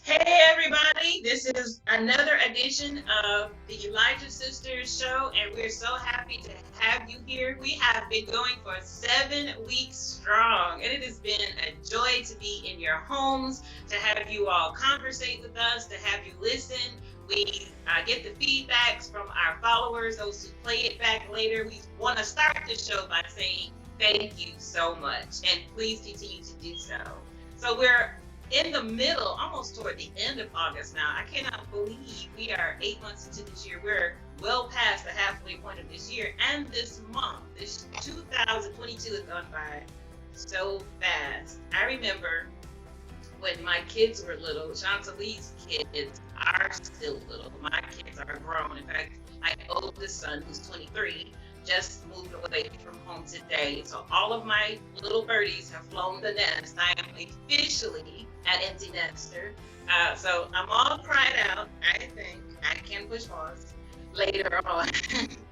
Hey everybody, this is another edition of the Elijah Sisters show, and we're so happy to have you here. We have been going for 7 weeks strong, and it has been a joy to be in your homes, to have you all conversate with us, to have you listen. We get the feedbacks from our followers, those who play it back later. We want to start the show by saying thank you so much, and please continue to do so. So we're in the middle, almost toward the end of August now. I cannot believe we are 8 months into this year. We're well past the halfway point of this year. And this month, this 2022 has gone by so fast. I remember when my kids were little, Chantalie's kids are still little. My kids are grown. In fact, my oldest son, who's 23, just moved away from home today. So all of my little birdies have flown the nest. I am officially an empty nester. So I'm all cried out. I think I can push pause later on.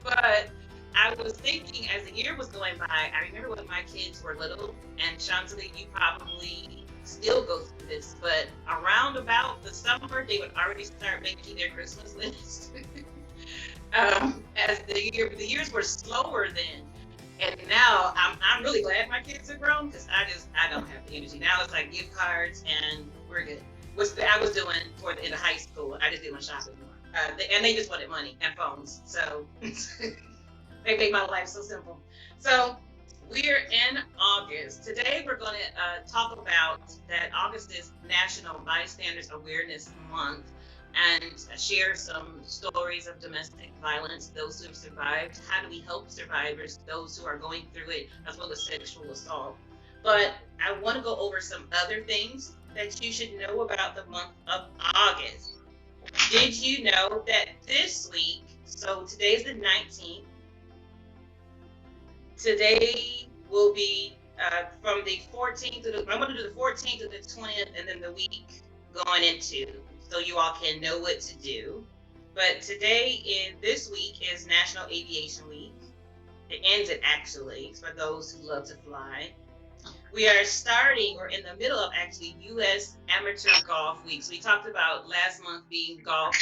But I was thinking as the year was going by, I remember when my kids were little, and Chantalie, you probably still go through this, but around about the summer, they would already start making their Christmas list. As the years were slower then, and now I'm really glad my kids are grown because I don't have the energy now. It's like gift cards and we're good. I was doing toward the end of high school. I just didn't want to shop anymore, and they just wanted money and phones, so they made my life so simple. So we're in August. Today we're going to talk about that August is National Bystander Awareness Month, and share some stories of domestic violence, those who have survived. How do we help survivors, those who are going through it, as well as sexual assault? But I want to go over some other things that you should know about the month of August. Did you know that this week, so today's the 19th, today will be from the 14th to I'm going to do the 14th to the 20th, and then the week going into, so you all can know what to do. But this week is National Aviation Week. It ends it actually for those who love to fly. We're in the middle of actually U.S. Amateur Golf Week. So we talked about last month being golf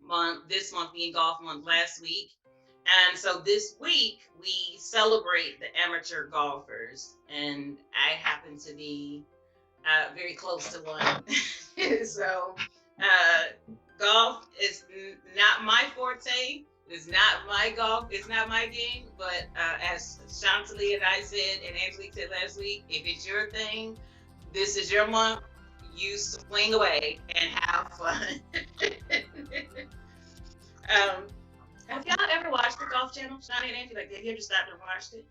month, this month being golf month last week. And so this week we celebrate the amateur golfers, and I happen to be very close to one. So golf is not my forte. It's not my golf. It's not my game. But as Chantalie and I said, and Angelique said last week, if it's your thing, this is your month. You swing away and have fun. Have y'all ever watched the Golf Channel, Shawnee and Angie? Like, have you ever stopped and watched it?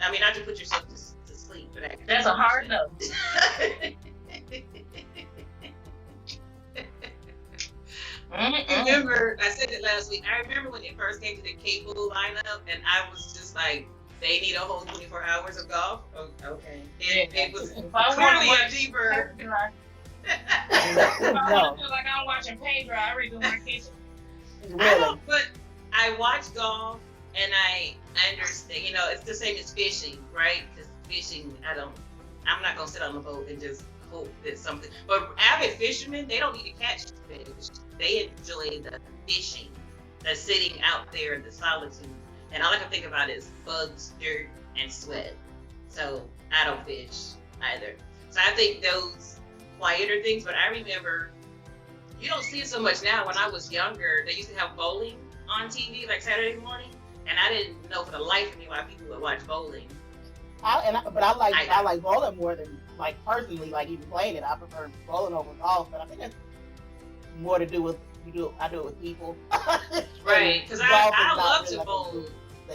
I mean, not to put yourself to sleep, but that's a hard no. Remember, I said it last week. I remember when it first came to the cable lineup, and I was just like, they need a whole 24 hours of golf. Oh, okay. It was clearly a deeper. If I want to feel like I'm watching Pedro, I redo my kitchen. Really? But I watch golf, and I understand. You know, it's the same as fishing, right? Because fishing, I'm not gonna sit on the boat and just hope that something. But avid fishermen, they don't need to catch fish. They enjoy the fishing, the sitting out there in the solitude. And all I can think about is bugs, dirt, and sweat. So I don't fish either. So I think those quieter things. But I remember, you don't see it so much now. When I was younger, they used to have bowling on TV like Saturday morning, and I didn't know for the life of me why people would watch bowling. I like bowling more than, like, personally, like, even playing it. I prefer bowling over golf, but I think that's more to do with I do it with people. Right, because I love to bowl,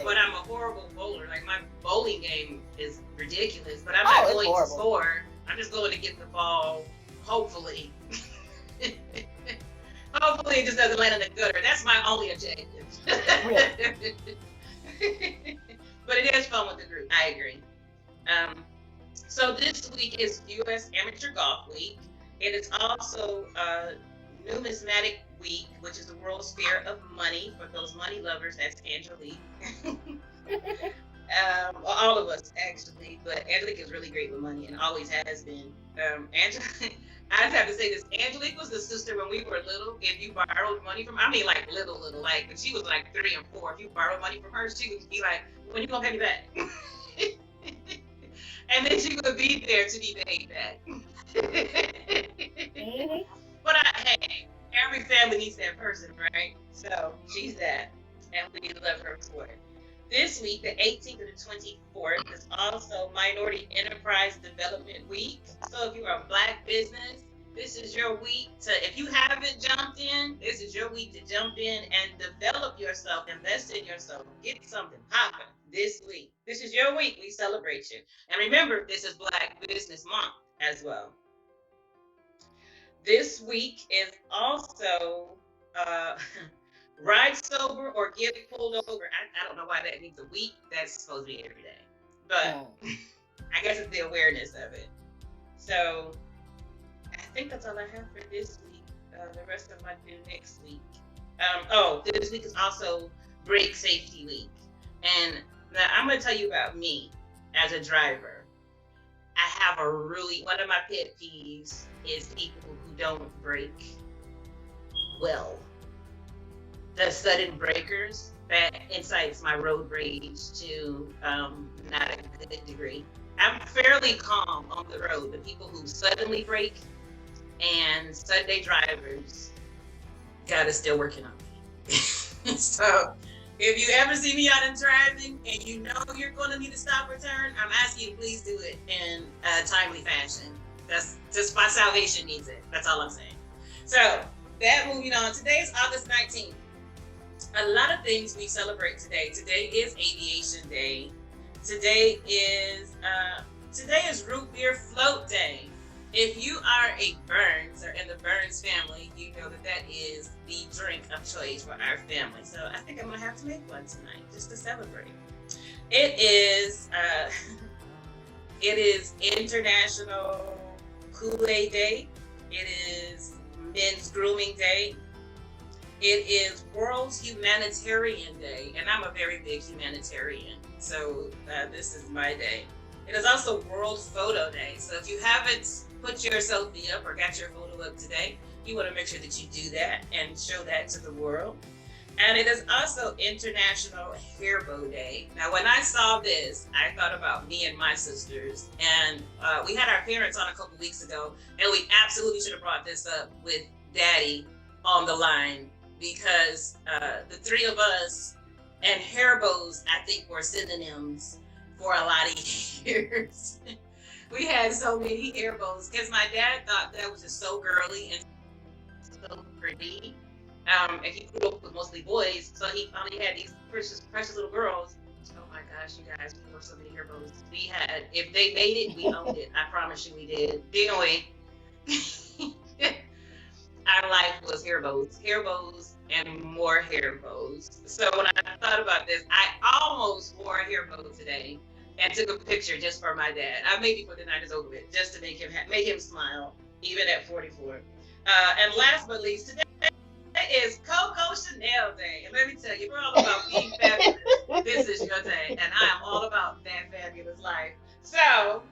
but I'm a horrible bowler. Like, my bowling game is ridiculous, but I'm not going to score. I'm just going to get the ball, hopefully. Hopefully it just doesn't land in the gutter. That's my only objective. But it is fun with the group. I agree. So this week is U.S. Amateur Golf Week. It is also Numismatic Week, which is the World's Fair of Money for those money lovers. That's Angelique. Well, all of us actually, but Angelique is really great with money and always has been. Angela, I just have to say this. Angelique was the sister when we were little. If you borrowed money from, I mean, like little, like, when she was like 3 and 4. If you borrowed money from her, she would be like, "When you gonna pay me back?" And then she would be there to be paid back. But hey, every family needs that person, right? So she's that, and we love her for it. This week, the 18th to the 24th, is also Minority Enterprise Development Week. So if you are a Black business, this is your week to, if you haven't jumped in, this is your week to jump in and develop yourself, invest in yourself, get something popping this week. This is your week. We celebrate you. And remember, this is Black Business Month as well. This week is also Ride Sober or Get Pulled Over. I don't know why that needs a week. That's supposed to be every day. But I guess it's the awareness of it. So I think that's all I have for this week. The rest of my do next week. This week is also Brake Safety Week. And now I'm going to tell you about me as a driver. I have one of my pet peeves is people who don't brake well. The sudden breakers, that incites my road rage to not a good degree. I'm fairly calm on the road. The people who suddenly brake and Sunday drivers, God is still working on me. So if you ever see me out in driving and you know you're going to need to stop or turn, I'm asking you to please do it in a timely fashion. That's just my salvation needs it. That's all I'm saying. So that moving on. Today is August 19th. A lot of things we celebrate today. Today is Aviation Day. Today is Root Beer Float Day. If you are a Burns or in the Burns family, you know that is the drink of choice for our family. So I think I'm gonna have to make one tonight just to celebrate. It is International Kool-Aid Day. It is Men's Grooming Day. It is World Humanitarian Day, and I'm a very big humanitarian, so this is my day. It is also World Photo Day, so if you haven't put your selfie up or got your photo up today, you want to make sure that you do that and show that to the world. And it is also International Hair Bow Day. Now, when I saw this, I thought about me and my sisters, and we had our parents on a couple weeks ago, and we absolutely should have brought this up with Daddy on the line, because the three of us and hair bows, I think, were synonyms for a lot of years. We had so many hair bows because my dad thought that was just so girly and so pretty. And he grew up with mostly boys, so he finally had these precious little girls. Oh my gosh, you guys, we wore so many hair bows. We had, if they made it, we owned it. I promise you we did. Anyway, our life was hair bows and more hair bows. So when I thought about this, I almost wore a hair bow today and took a picture just for my dad. I maybe before the night is over with, just to make him smile, even at 44. And last but least, today is Coco Chanel Day. And let me tell you, we're all about being fabulous. This is your day, and I am all about that fabulous life. So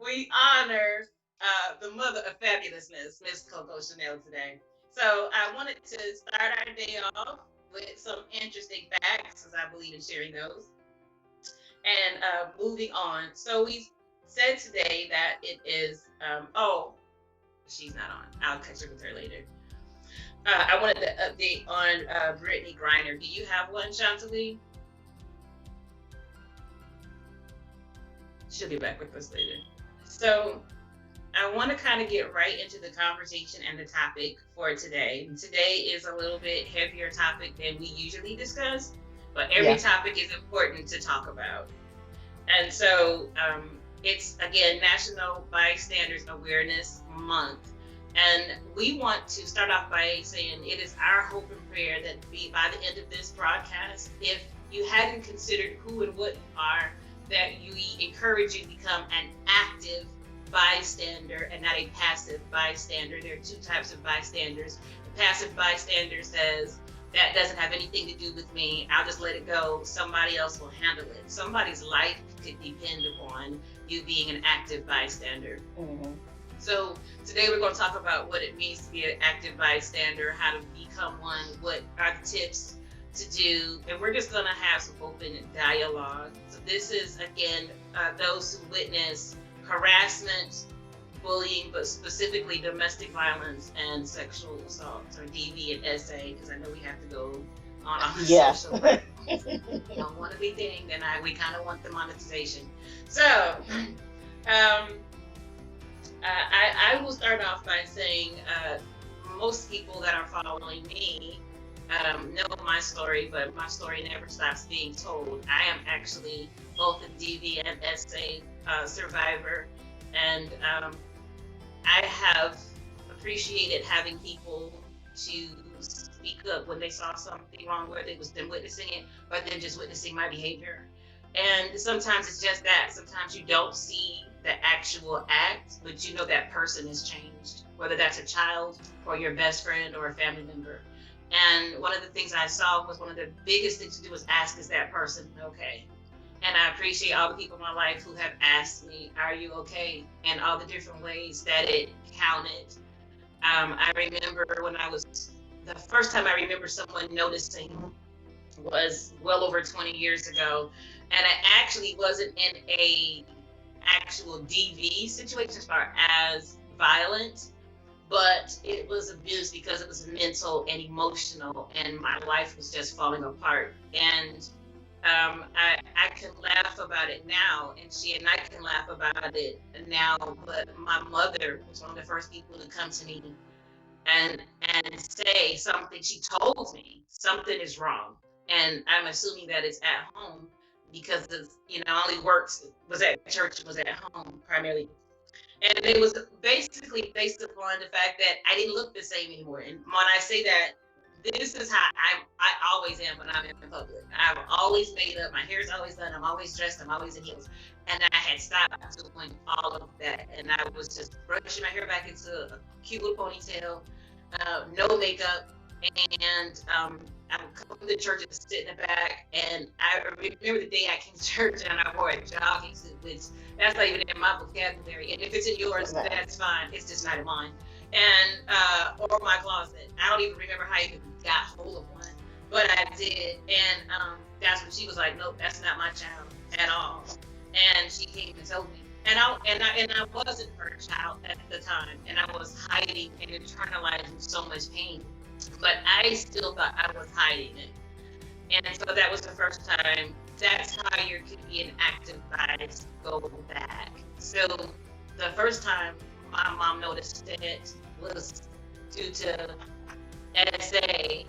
we honor the mother of fabulousness, Miss Coco Chanel, today. So I wanted to start our day off with some interesting facts, because I believe in sharing those. And moving on. So we said today that it is, she's not on. I'll catch up with her later. I wanted to update on Brittany Griner. Do you have one, Chantalee? She'll be back with us later. So I want to kind of get right into the conversation and the topic for today. Today is a little bit heavier topic than we usually discuss, but every topic is important to talk about. And so it's, again, National Bystander Awareness Month. And we want to start off by saying it is our hope and prayer that by the end of this broadcast, if you hadn't considered who and what you are, that we encourage you to become an active bystander and not a passive bystander. There are two types of bystanders. The passive bystander says, that doesn't have anything to do with me. I'll just let it go. Somebody else will handle it. Somebody's life could depend upon you being an active bystander. Mm-hmm. So today we're going to talk about what it means to be an active bystander, how to become one, what are the tips to do, and we're just going to have some open dialogue. So this is, again, those who witness harassment, bullying, but specifically domestic violence and sexual assault, or DV and SA, because I know we have to go on our social life. Don't want to be dinged, and we kind of want the monetization. So, I will start off by saying most people that are following me know my story, but my story never stops being told. I am actually both a DV and SA survivor, and I have appreciated having people to speak up when they saw something wrong, whether it was them witnessing it or them just witnessing my behavior. And sometimes it's just that. Sometimes you don't see the actual act, but you know that person has changed, whether that's a child or your best friend or a family member. And one of the things I saw was one of the biggest things to do was ask, is that person okay? And I appreciate all the people in my life who have asked me, are you okay? And all the different ways that it counted. I remember the first time I remember someone noticing was well over 20 years ago. And I actually wasn't in a actual DV situation as far as violent, but it was abuse because it was mental and emotional, and my life was just falling apart. And I can laugh about it now, and she and I can laugh about it now, but my mother was one of the first people to come to me and say something. She told me something is wrong, and I'm assuming that it's at home because only was at church, was at home primarily. And it was basically based upon the fact that I didn't look the same anymore. And when I say that, this is how I always am when I'm in public. I've always made up. My hair's always done. I'm always dressed. I'm always in heels. And I had stopped doing all of that. And I was just brushing my hair back into a cute little ponytail, no makeup. And I would come to church and sit in the back. And I remember the day I came to church and I wore a jogging suit, which that's not even in my vocabulary. And if it's in yours, that's fine. It's just not in mine. And or my closet. I don't even remember how I even got hold of one, but I did. And that's when she was like, "Nope, that's not my child at all." And she came and told me. And I wasn't her child at the time, and I was hiding and internalizing so much pain. But I still thought I was hiding it. And so that was the first time. That's how you could be an active bias. Go back. So the first time my mom noticed it was due to SA.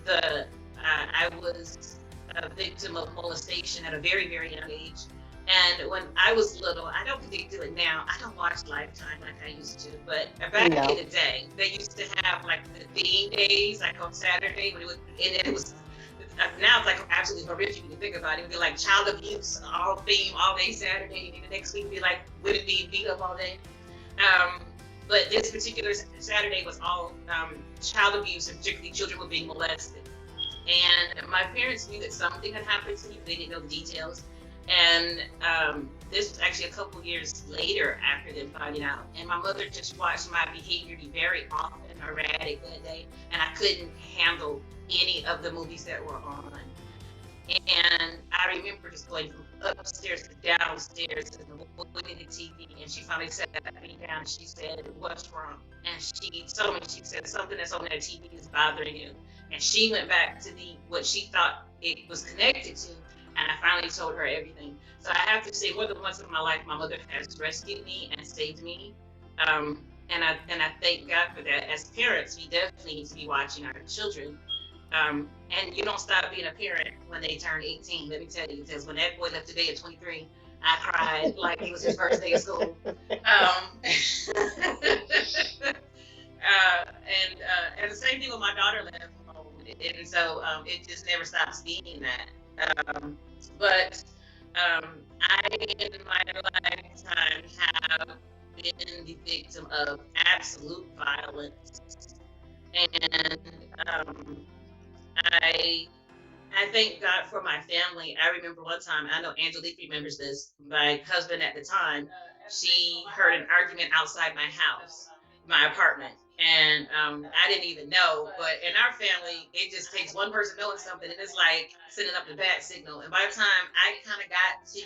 I was a victim of molestation at a very, very young age. And when I was little, I don't think they do it now. I don't watch Lifetime like I used to, but back in the day, they used to have like the theme days, like on Saturday, and it was. Now it's like absolutely horrific when you think about it. It would be like child abuse, all theme, all day Saturday, and the next week would be like women being beat up all day. But this particular Saturday was all child abuse, and particularly children were being molested. And my parents knew that something had happened to me, but they didn't know the details. And this was actually a couple years later after them finding out. And my mother just watched my behavior be very off and erratic that day, and I couldn't handle any of the movies that were on. And I remember just going from upstairs to downstairs and looking at the TV, and she finally sat me down and she said, "What's wrong?" And she told me, she said, "Something that's on that TV is bothering you." And she went back to what she thought it was connected to, and I finally told her everything. So I have to say, more than once in my life, my mother has rescued me and saved me. And I thank God for that. As parents, we definitely need to be watching our children. And you don't stop being a parent when they turn 18, let me tell you, because when that boy left today at 23, I cried like it was his first day of school. And the same thing with my daughter left home. And so it just never stops being that. But I, in my lifetime, have been the victim of absolute violence. And I I thank God for my family. I remember one time, I know Angelique remembers this, my husband at the time, she heard an argument outside my house, my apartment. And I didn't even know, but in our family, it just takes one person knowing something, and it's like sending up the bat signal. And by the time I kind of got to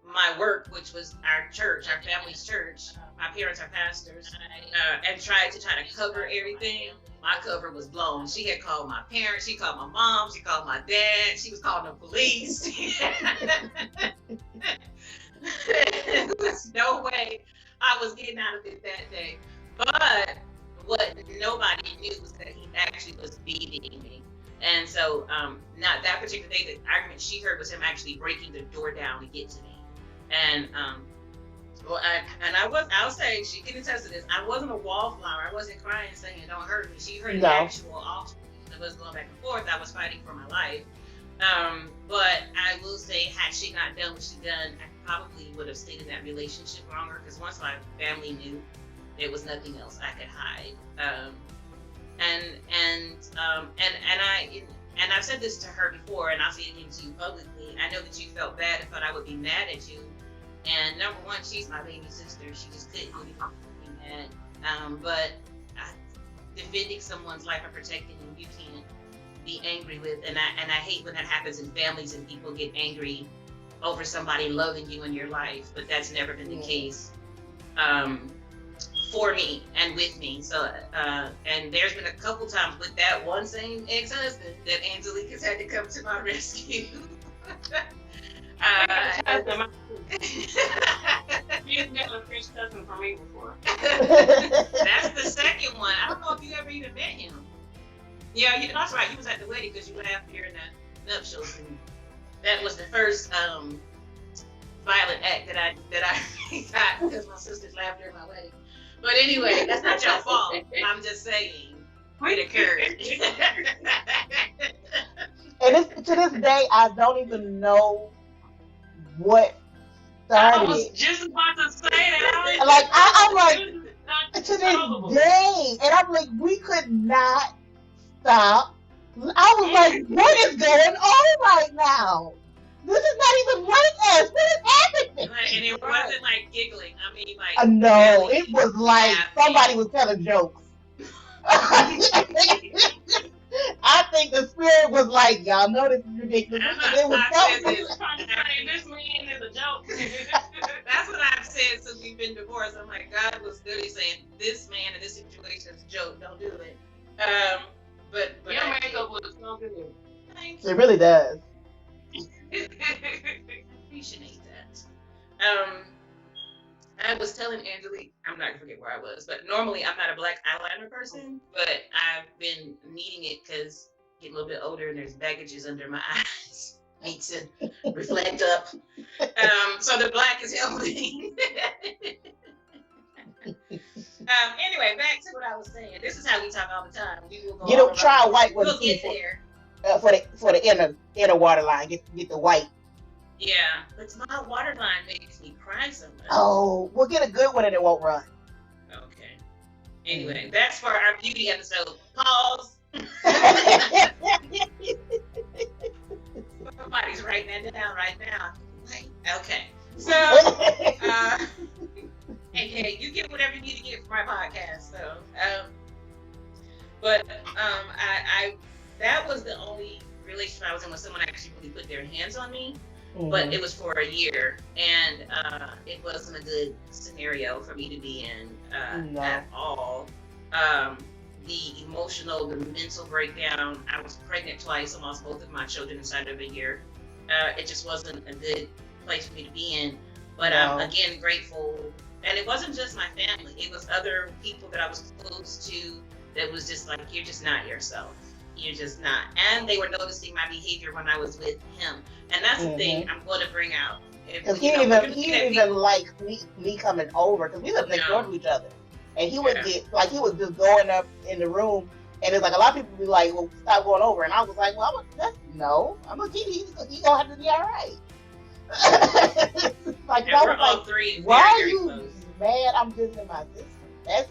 my work, which was our church, our family's church, my parents are pastors, and tried to cover everything, my cover was blown. She had called my parents, she called my mom, she called my dad, she was calling the police. There was no way I was getting out of it that day. But what nobody knew was that he actually was beating me. And so, not that particular day, the argument she heard was him actually breaking the door down to get to me. And well, I'll say, she can attest to this, I wasn't a wallflower. I wasn't crying saying don't hurt me. She heard the actual awful that was going back and forth. I was fighting for my life. But I will say, had she not done what she done, I probably would have stayed in that relationship longer, because once my family knew, there was nothing else I could hide. And I've said this to her before, and I'll say it again to you publicly. I know that you felt bad and thought I would be mad at you. And number one, she's my baby sister. She just couldn't do anything mad. But defending someone's life and protecting them, you can't be angry with. And I hate when that happens in families and people get angry over somebody loving you in your life. But that's never been the case for me and with me. So, and there's been a couple times with that one same ex-husband that Angelique has had to come to my rescue. You've never fished nothing for me before. That's the second one. I don't know if you ever even met him. Yeah, that's right. He was at the wedding because you laughed during the nuptials, and that was the first violent act that I got because my sisters laughed during my wedding. But anyway, that's not your fault. I'm just saying it occurred. And to this day, I don't even know what started. I was just about to say that. Like I'm like, to this day, and I'm like, we could not stop. I was like, what is going on right now? This is not even like us. What is happening? And it wasn't like giggling. I mean, like. No, it was like somebody was telling jokes. I think the spirit was like, y'all know this is ridiculous. It was trying to say this man is a joke. That's what I've said since we've been divorced. I'm like, God was literally saying, this man in this situation is a joke. Don't do it. But your makeup was so good. Thank you. It really does. Appreciate that. I was telling Angelique, I'm not gonna forget where I was, but normally I'm not a black eyeliner person, but I've been needing it because getting a little bit older and there's baggages under my eyes. I need to reflect up. So the black is helping. Anyway, back to what I was saying. This is how we talk all the time. We will go. You know, try a white one. We'll get there. For the inner water line, get the white. Yeah, but my waterline makes me cry so much. Oh, we'll get a good one and it won't run. Okay. Anyway, that's for our beauty episode. Pause. Somebody's writing that down right now. Okay. So, hey, you get whatever you need to get for my podcast. So, but I that was the only relationship I was in when someone actually really put their hands on me. Mm-hmm. But it was for a year, and it wasn't a good scenario for me to be in at all. The emotional, the mental breakdown. I was pregnant twice, and lost both of my children inside of a year. It just wasn't a good place for me to be in. But I'm again grateful, and it wasn't just my family. It was other people that I was close to that was just like, you're just not yourself. You're just not. And they were noticing my behavior when I was with him. And that's the thing I'm going to bring out. Because he didn't even like me coming over, because we lived next door to each other. And he would get, like, he was just going up in the room, and it's like, a lot of people would be like, well, stop going over. And I was like, well, I'm going to keep, he's going to have to be all right. Like, I was all like, three why are very you close. mad I'm visiting my sister? That's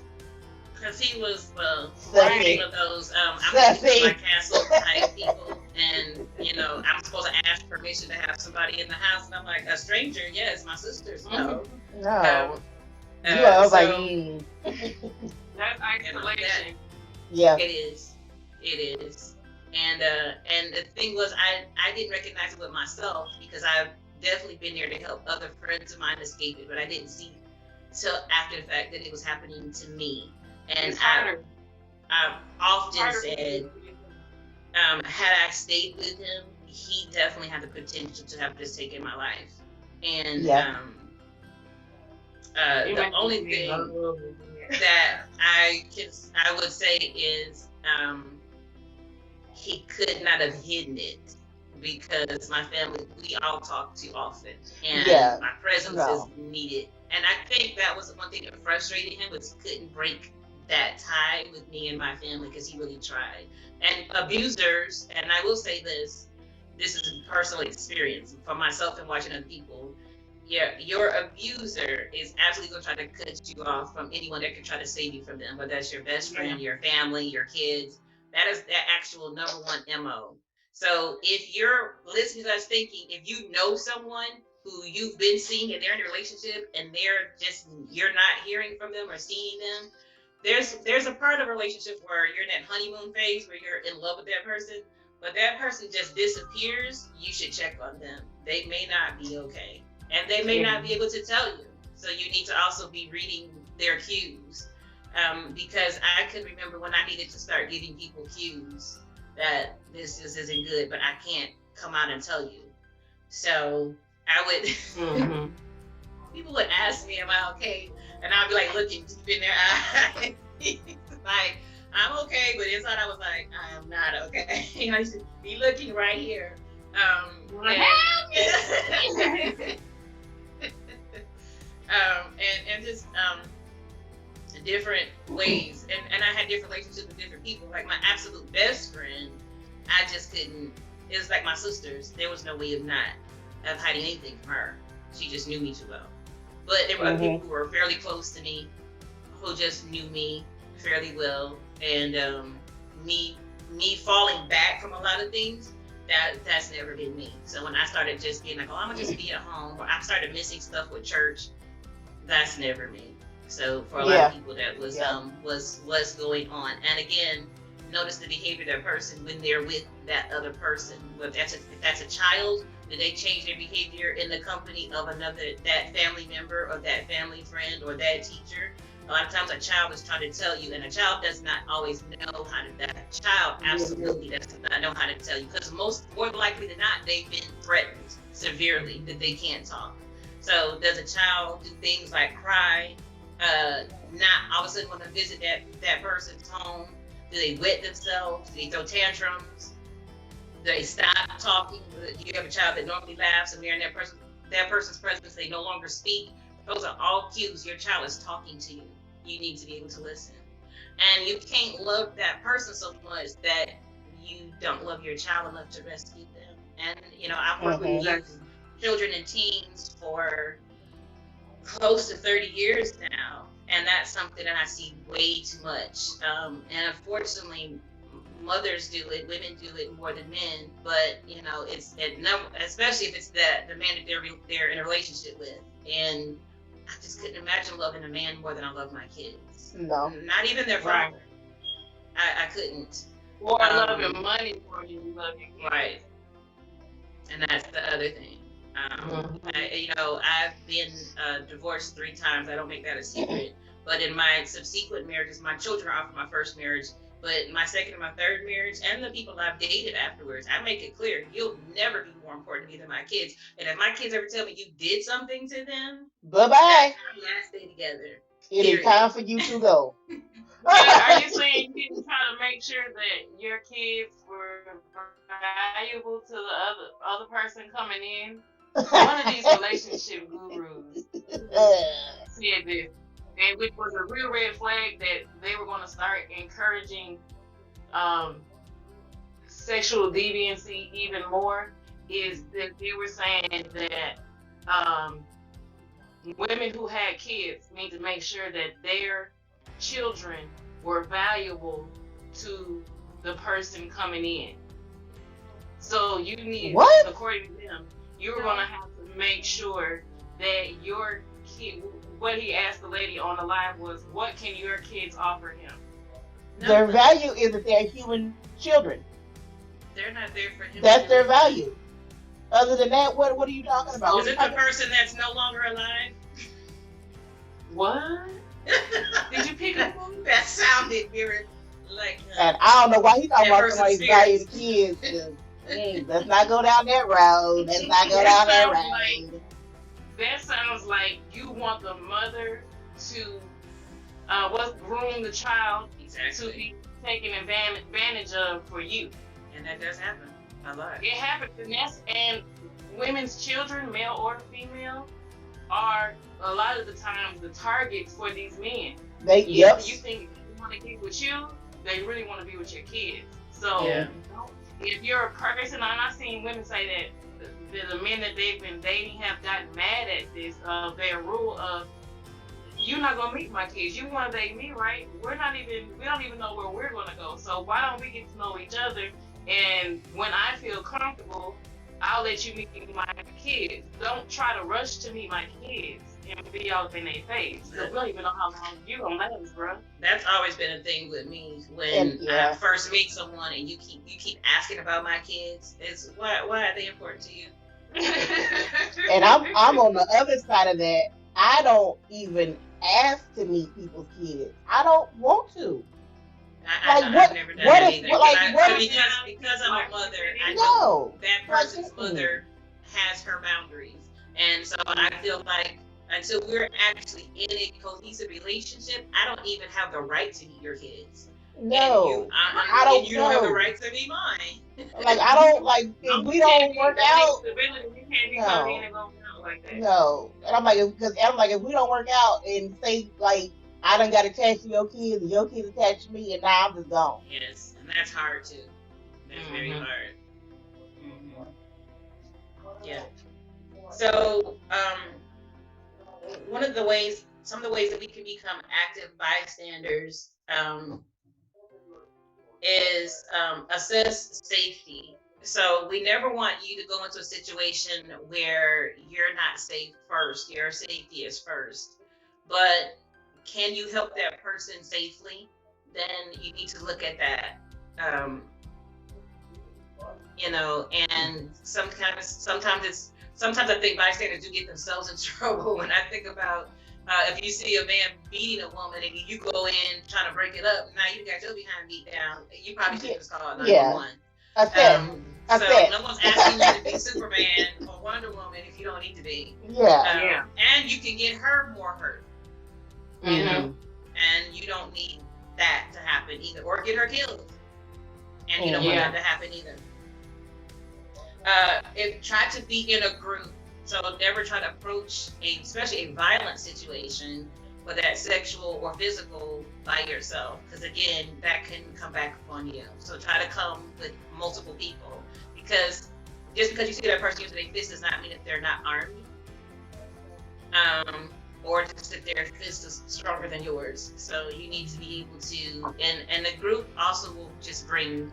because he was one of those I'm my castle type people. And, I'm supposed to ask permission to have somebody in the house. And I'm like, a stranger, yes. My sisters, no. No. I was like, That's isolation. Yeah. It is. And the thing was, I didn't recognize it with myself because I've definitely been there to help other friends of mine escape it, but I didn't see till after the fact that it was happening to me. And I've often said, had I stayed with him, he definitely had the potential to have just taken my life. And the only thing that I would say is he could not have hidden it because my family, we all talk too often, and my presence is needed. And I think that was the one thing that frustrated him, was he couldn't break that tie with me and my family because he really tried. And abusers, and I will say this is a personal experience for myself and watching other people. Your abuser is absolutely going to try to cut you off from anyone that can try to save you from them, whether that's your best friend, your family, your kids. That is that actual number one MO. So if you're listening to us thinking, if you know someone who you've been seeing and they're in a relationship and you're not hearing from them or seeing them, there's a part of a relationship where you're in that honeymoon phase where you're in love with that person, but that person just disappears. You should check on them. They may not be okay. And they may not be able to tell you. So you need to also be reading their cues. Because I could remember when I needed to start giving people cues that this isn't good, but I can't come out and tell you. So I would, people would ask me, am I okay? And I'd be like looking deep in their eyes. Like, I'm okay, but inside I was like, I am not okay. I used to be looking right here. And just different ways, and I had different relationships with different people. Like my absolute best friend, I just couldn't. It was like my sisters. There was no way of hiding anything from her. She just knew me too well. But there were other people who were fairly close to me, who just knew me fairly well, and me falling back from a lot of things. That's never been me. So when I started just being like, I'm gonna just be at home, or I started missing stuff with church, that's never me. So for a lot of people, that was what's going on. And again, notice the behavior of that person when they're with that other person. If that's a child, do they change their behavior in the company of that family member or that family friend or that teacher? A lot of times a child is trying to tell you, and a child does not always know how to. That child absolutely does not know how to tell you, because more likely than not, they've been threatened severely that they can't talk. So does a child do things like cry? Not all of a sudden want to visit that person's home? Do they wet themselves? Do they throw tantrums? Do they stop talking? You have a child that normally laughs, and they're in that person's presence, they no longer speak. Those are all cues. Your child is talking to you. You need to be able to listen. And you can't love that person so much that you don't love your child enough to rescue them. And, I've worked with youth, children and teens for close to 30 years now. And that's something that I see way too much. And unfortunately, mothers do it, women do it more than men. But, especially if it's the man that they're in a relationship with. And I just couldn't imagine loving a man more than I love my kids. No. Not even their father. I couldn't. Or loving money more than you love your kids. Right. And that's the other thing. I've been divorced 3 times. I don't make that a secret. But in my subsequent marriages, my children are off of my first marriage. But my second and my third marriage, and the people I've dated afterwards, I make it clear, you'll never be more important to me than my kids. And if my kids ever tell me you did something to them, bye-bye. Let's stay together. It is time for you to go. Are you saying you didn't try to make sure that your kids were valuable to the other person coming in? One of these relationship gurus said this, and which was a real red flag, that they were going to start encouraging sexual deviancy even more, is that they were saying that women who had kids need to make sure that their children were valuable to the person coming in. So you need, What? according to them, you're going to have to make sure that your kid, what he asked the lady on the live was, what can your kids offer him? Their value is that they're human children. They're not there for him. That's their value. Other than that, what are you talking about? Is it the person that's no longer alive? What? Did you pick up on that? Sounded very like. And I don't know why he talking about somebody's value to kids. Let's not go down that road. Let's not go down that road. That sounds like you want the mother to groom the child to be taken advantage of for you. And that does happen a lot. It happens, and women's children, male or female, are a lot of the times the targets for these men. You think they want to get with you, they really want to be with your kids. So if you're a person, and I've seen women say that the men that they've been dating have gotten mad at this, their rule of, you're not gonna meet my kids. You want to date me, right? We don't even know where we're gonna go. So why don't we get to know each other? And when I feel comfortable, I'll let you meet my kids. Don't try to rush to meet my kids and be all up in their face. We don't even know how long you gonna last, bro. That's always been a thing with me when I first meet someone and you keep asking about my kids. It's why are they important to you? And I'm on the other side of that. I don't even ask to meet people's kids. I don't want to. I've never done that either. Because I'm a mother, I know that person's mother has her boundaries. And so I feel like until we're actually in a cohesive relationship, I don't even have the right to meet your kids. No, I don't. You don't have the right to meet mine. Like I don't like if we don't work out. No, and I'm like if we don't work out and say like I done got attached to your kids and your kids attached to me and now I'm just gone. Yes, and that's hard too. That's very hard. Mm-hmm. Yeah. So some of the ways that we can become active bystanders is assess safety. So we never want you to go into a situation where you're not safe first. Your safety is first. But can you help that person safely? Then you need to look at that. And sometimes I think bystanders do get themselves in trouble. When I think about if you see a man beating a woman and you go in trying to break it up, now you got your behind beat down. You probably should just call 911. So no one's asking you to be Superman or Wonder Woman if you don't need to be. And you can get her more hurt. You know, and you don't need that to happen either, or get her killed. And you don't want that to happen either. Try to be in a group. So never try to approach especially a violent situation, whether that's sexual or physical, by yourself. Because again, that can come back upon you. So try to come with multiple people. Because just because you see that person using their fist does not mean that they're not armed. Or just that their fist is stronger than yours. So you need to be able to, and the group also will just bring,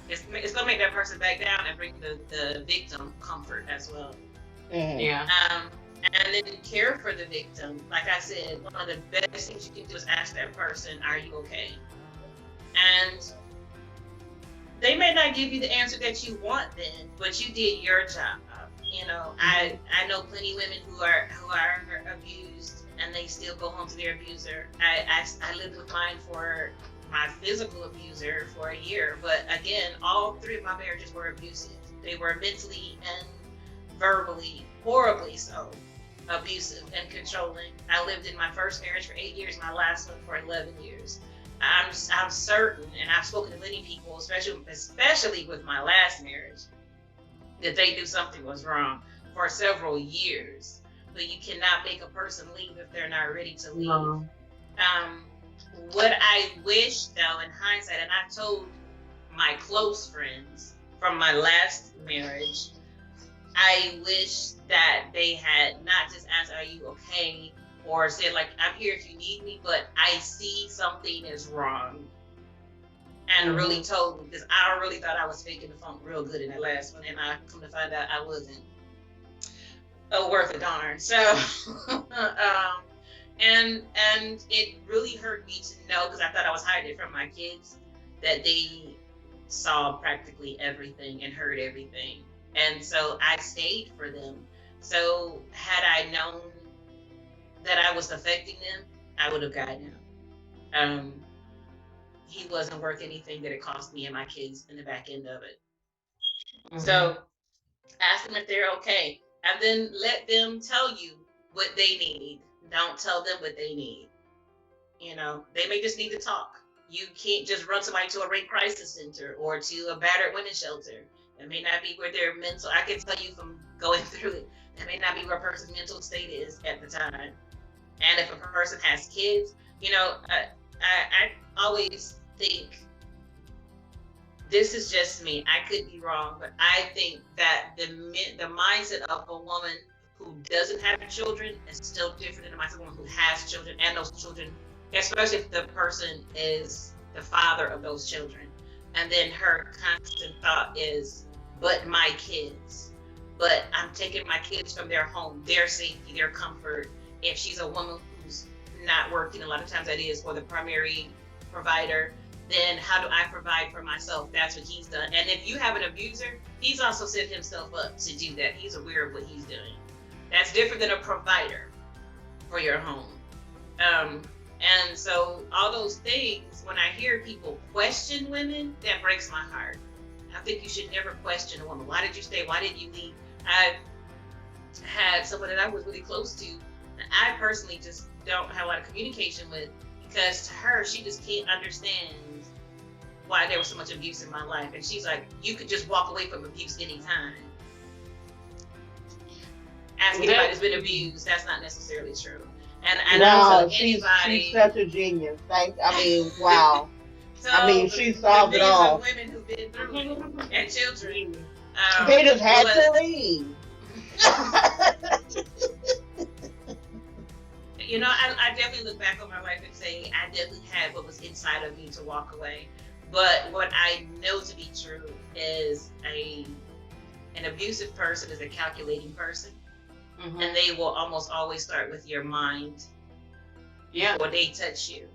it's going to make that person back down and bring the victim comfort as well. And then care for the victim. Like I said, one of the best things you can do is ask that person, are you okay? And they may not give you the answer that you want then, but you did your job. You know, I know plenty of women who are abused and they still go home to their abuser. I lived with mine for my physical abuser for a year, but again, all three of my marriages were abusive. They were mentally and verbally, horribly so, abusive and controlling. I lived in my first marriage for 8 years, my last one for 11 years. I'm certain, and I've spoken to many people, especially with my last marriage, that they knew something was wrong for several years. But you cannot make a person leave if they're not ready to leave. No. What I wish, though, in hindsight, and I told my close friends from my last marriage, I wish that they had not just asked, are you okay? Or said, like, I'm here if you need me, but I see something is wrong. and really told me, because I really thought I was faking the funk real good in that last one, and I come to find out I wasn't worth a darn. So, and it really hurt me to know, because I thought I was hiding it from my kids, that they saw practically everything and heard everything. And so I stayed for them. So had I known that I was affecting them, I would have gotten him. He wasn't worth anything that it cost me and my kids in the back end of it. So ask them if they're okay, and then let them tell you what they need. Don't tell them what they need. You know, they may just need to talk. You can't just run somebody to a rape crisis center or to a battered women's shelter. That may not be where their mental, I can tell you from going through it, that may not be where a person's mental state is at the time. And if a person has kids, you know, I always think, this is just me, I could be wrong, but I think that the mindset of a woman who doesn't have children is still different than the mindset of a woman who has children, and those children, especially if the person is the father of those children. And then her constant thought is, but my kids, but I'm taking my kids from their home, their safety, their comfort. If she's a woman who's not working, a lot of times that is, for the primary provider, then how do I provide for myself? That's what he's done. And if you have an abuser, he's also set himself up to do that. He's aware of what he's doing. That's different than a provider for your home. And so all those things, when I hear people question women, that breaks my heart. I think you should never question a woman. Why did you stay? Why did you leave? I had someone that I was really close to, and I personally just don't have a lot of communication with, because to her, she just can't understand why there was so much abuse in my life. And she's like, you could just walk away from abuse anytime. Ask anybody that's been abused, that's not necessarily true. And wow, also anybody. She's such a genius. Wow. So she solved it all. Of women who've been through it, and children. They just had to leave. You know, I definitely look back on my life and say I definitely had what was inside of me to walk away. But what I know to be true is an abusive person is a calculating person. And they will almost always start with your mind before they touch you,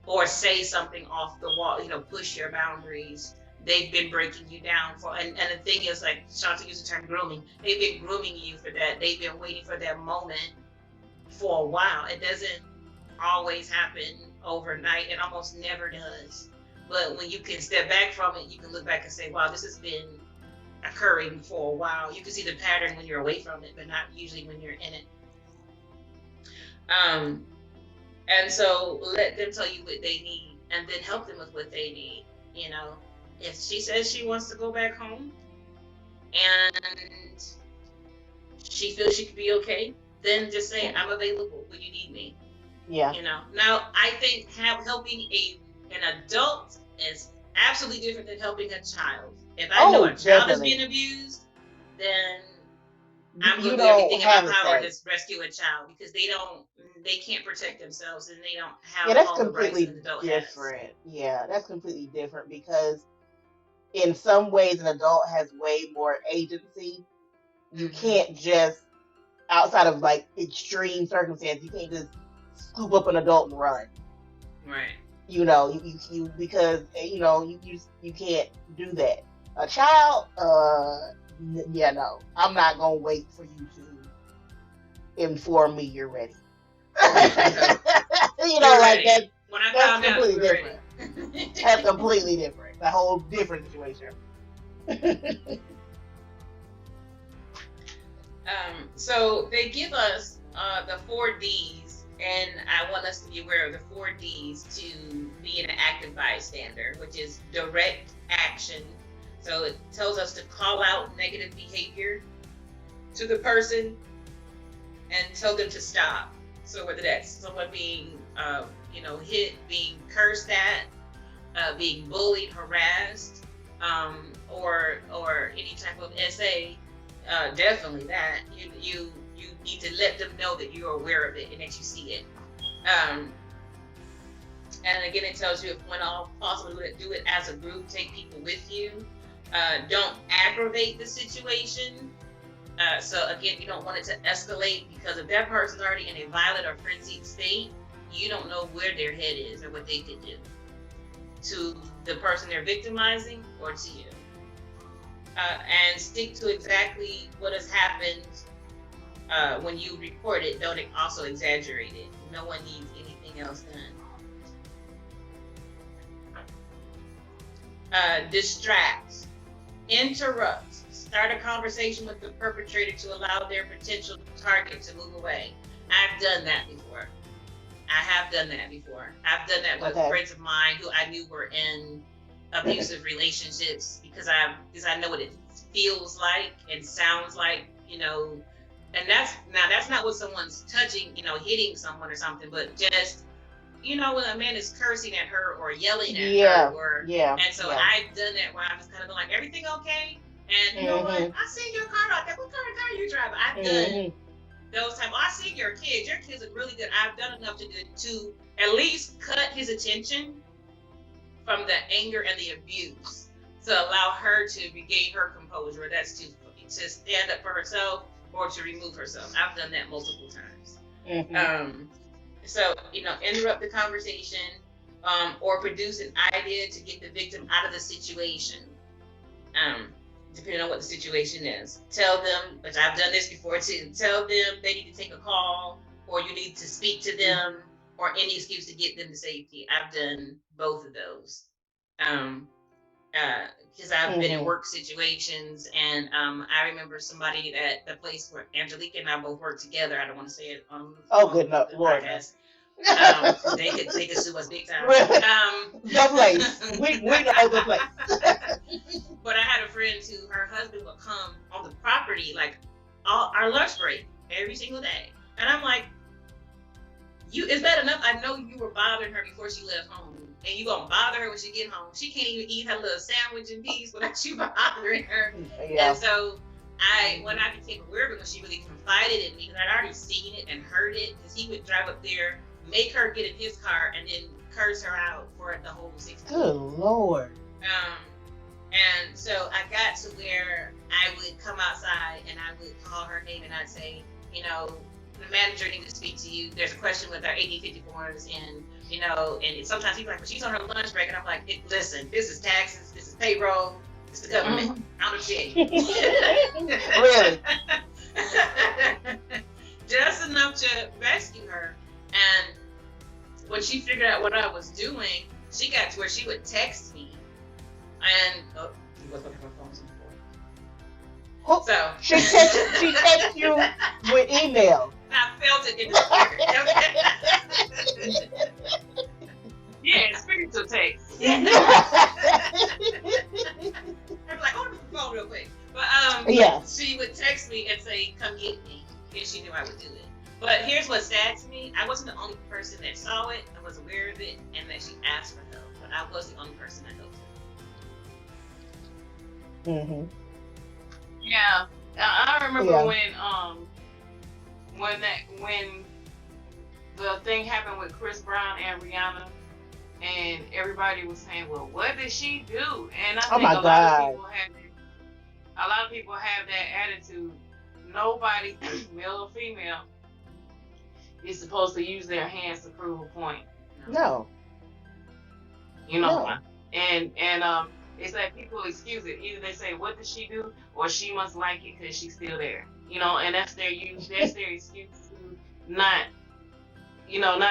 or say something off the wall, you know, push your boundaries. They've been breaking you down and the thing is, like Shanta used the term grooming, they've been grooming you for that. They've been waiting for that moment for a while. It doesn't always happen overnight. It almost never does. But when you can step back from it, you can look back and say, wow, this has been occurring for a while. You can see the pattern when you're away from it, but not usually when you're in it. And so let them tell you what they need, and then help them with what they need. You know, if she says she wants to go back home and she feels she could be okay, then just say, I'm available when you need me. Yeah. You know, now I think helping an adult is absolutely different than helping a child. If I know a child is being abused, then I'm going to do everything in my power to rescue a child, because they can't protect themselves, and they don't have all the rights an adult has. Yeah, that's completely different, because in some ways an adult has way more agency. You can't just, outside of like extreme circumstances, you can't just scoop up an adult and run. Right. You know, you because you know you can't do that. A child, no, I'm not gonna wait for you to inform me you're ready. You know, like that. That's completely different. That's completely different. A whole different situation. So they give us the 4 Ds, and I want us to be aware of the 4 Ds to be an active bystander, which is direct action. So it tells us to call out negative behavior to the person and tell them to stop. So whether that's someone being, hit, being cursed at, being bullied, harassed, or any type of SA, definitely that you need to let them know that you're aware of it and that you see it. And again, it tells you if when all possible, do it as a group. Take people with you. Don't aggravate the situation. So again, you don't want it to escalate, because if that person's already in a violent or frenzied state, you don't know where their head is or what they could do to the person they're victimizing or to you. And stick to exactly what has happened when you report it. Don't also exaggerate it. No one needs anything else done. Distract, interrupt, start a conversation with the perpetrator to allow their potential target to move away. I've done that before. I've done that with friends of mine who I knew were in abusive relationships, because I know what it feels like and sounds like, and that's not what someone's touching, hitting someone or something, but just, when a man is cursing at her or yelling at her, and so I've done that where I'm just kind of like, everything okay? And you know what? I seen your car out there. What kind of car are you driving? I've done those times. I see your kids. Your kids are really good. I've done enough to at least cut his attention from the anger and the abuse, to allow her to regain her composure. That's to stand up for herself or to remove herself. I've done that multiple times. So, interrupt the conversation, or produce an idea to get the victim out of the situation. Depending on what the situation is. Tell them, which I've done this before too, tell them they need to take a call, or you need to speak to them, or any excuse to get them to safety. I've done both of those. Because I've been in work situations, and I remember somebody at the place where Angelica and I both worked together. I don't want to say it on good enough, Lord. Podcast. They could sue us big time. The place. We know the place. But I had a friend who her husband would come on the property like our lunch break every single day, and I'm like, is that enough? I know you were bothering her before she left home, and you gonna bother her when she get home. She can't even eat her little sandwich in peace without you bothering her. Yeah. And so when I became aware of it, when she really confided in me, because I'd already seen it and heard it, because he would drive up there, make her get in his car, and then curse her out for the whole 6 months. Good Lord. And so I got to where I would come outside and I would call her name and I'd say, the manager needs to speak to you. There's a question with our 1854s, and and sometimes people are like, but she's on her lunch break, and I'm like, listen, this is taxes, this is payroll, this is the government. I'm a chick. Really? Just enough to rescue her. And when she figured out what I was doing, she got to where she would text me. And he was looking for phones before. So she texted you with email. I felt it in the spirit. Yeah, spiritual text. I'm like, hold the phone real quick. But she would text me and say, "Come get me," and she knew I would do it. But here's what's sad to me: I wasn't the only person that saw it, I was aware of it, and that she asked for help. But I was the only person that helped her. Yeah, I remember when the thing happened with Chris Brown and Rihanna, and everybody was saying, "Well, what did she do?" And I think a lot of people have that attitude. Nobody, male or female, is supposed to use their hands to prove a point. No. And it's like people excuse it. Either they say, "What did she do?" or "She must like it because she's still there." And that's their excuse to not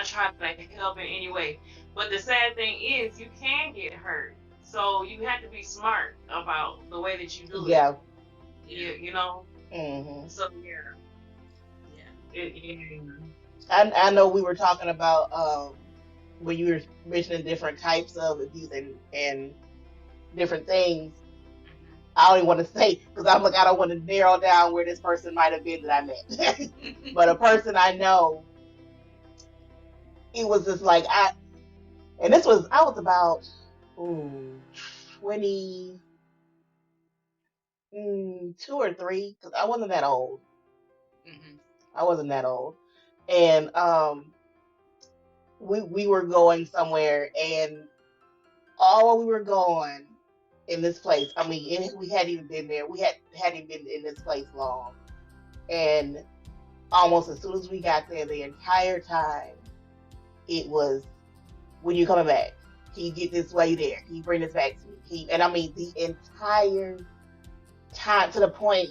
try to help in any way. But the sad thing is, you can get hurt. So you have to be smart about the way that you do it. Yeah. So I know we were talking about when you were mentioning different types of abuse and different things. I don't even want to say, because I'm like, I don't want to narrow down where this person might have been that I met. But a person I know, it was just like, I was about 22 or 3, because I wasn't that old. I wasn't that old. And we were going somewhere, and all while we were going in this place, I mean, we hadn't even been there. We hadn't even been in this place long, and almost as soon as we got there, the entire time it was, when you coming back? Can you get this while you there? Can you bring this back to me? And I mean, the entire time, to the point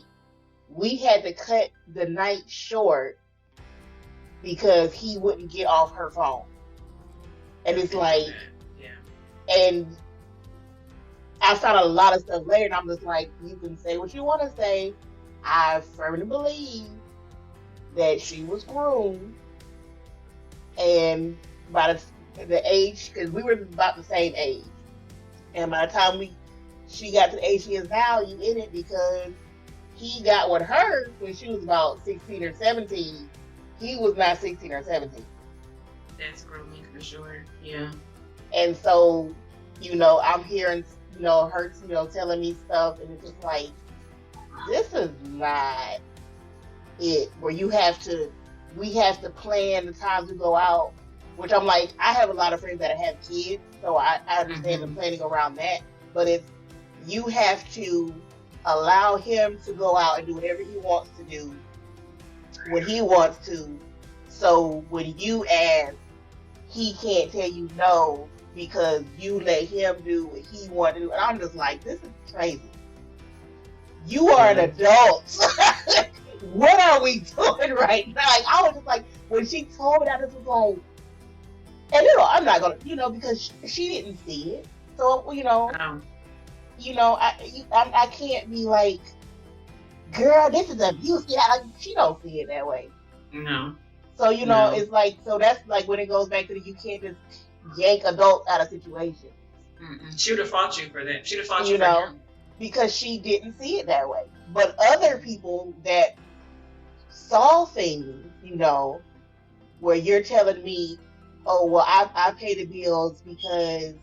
we had to cut the night short because he wouldn't get off her phone. And it's like, and I found a lot of stuff later, and I'm just like, you can say what you want to say. I firmly believe that she was groomed, and by the age, because we were about the same age, and by the time she got to the age she is now, you in it, because he got with her when she was about 16 or 17. He was not 16 or 17. That's grooming for sure. Yeah. And so, I'm hearing, her, telling me stuff, and it's just like, this is not it. Where we have to plan the times we go out, which I'm like, I have a lot of friends that have kids, so I understand the planning around that. But you have to allow him to go out and do whatever he wants to do when he wants to. So when you ask, he can't tell you no because you let him do what he wants to do. And I'm just like, this is crazy. You are an adult. What are we doing right now? Like, I was just like, when she told me that, this was like, and I'm not gonna, because she didn't see it. So, I can't be like, girl, this is abuse. Yeah, like, she don't see it that way. No. So, it's like, so that's like when it goes back to you can't just yank adults out of situations. She would have fought you for that. She would have fought you for him. Because she didn't see it that way. But other people that saw things, where you're telling me, oh, well, I pay the bills because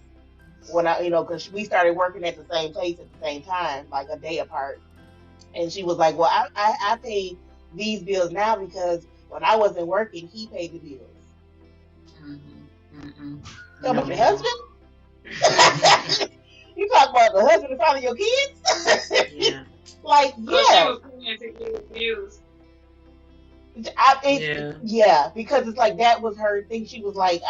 when because we started working at the same place at the same time, like a day apart. And she was like, well, I pay these bills now because when I wasn't working, he paid the bills. So about your husband? You talk about the husband and father of your kids? Yeah. Like, yeah. She was paying to get abused. Yeah, because it's like that was her thing. She was like,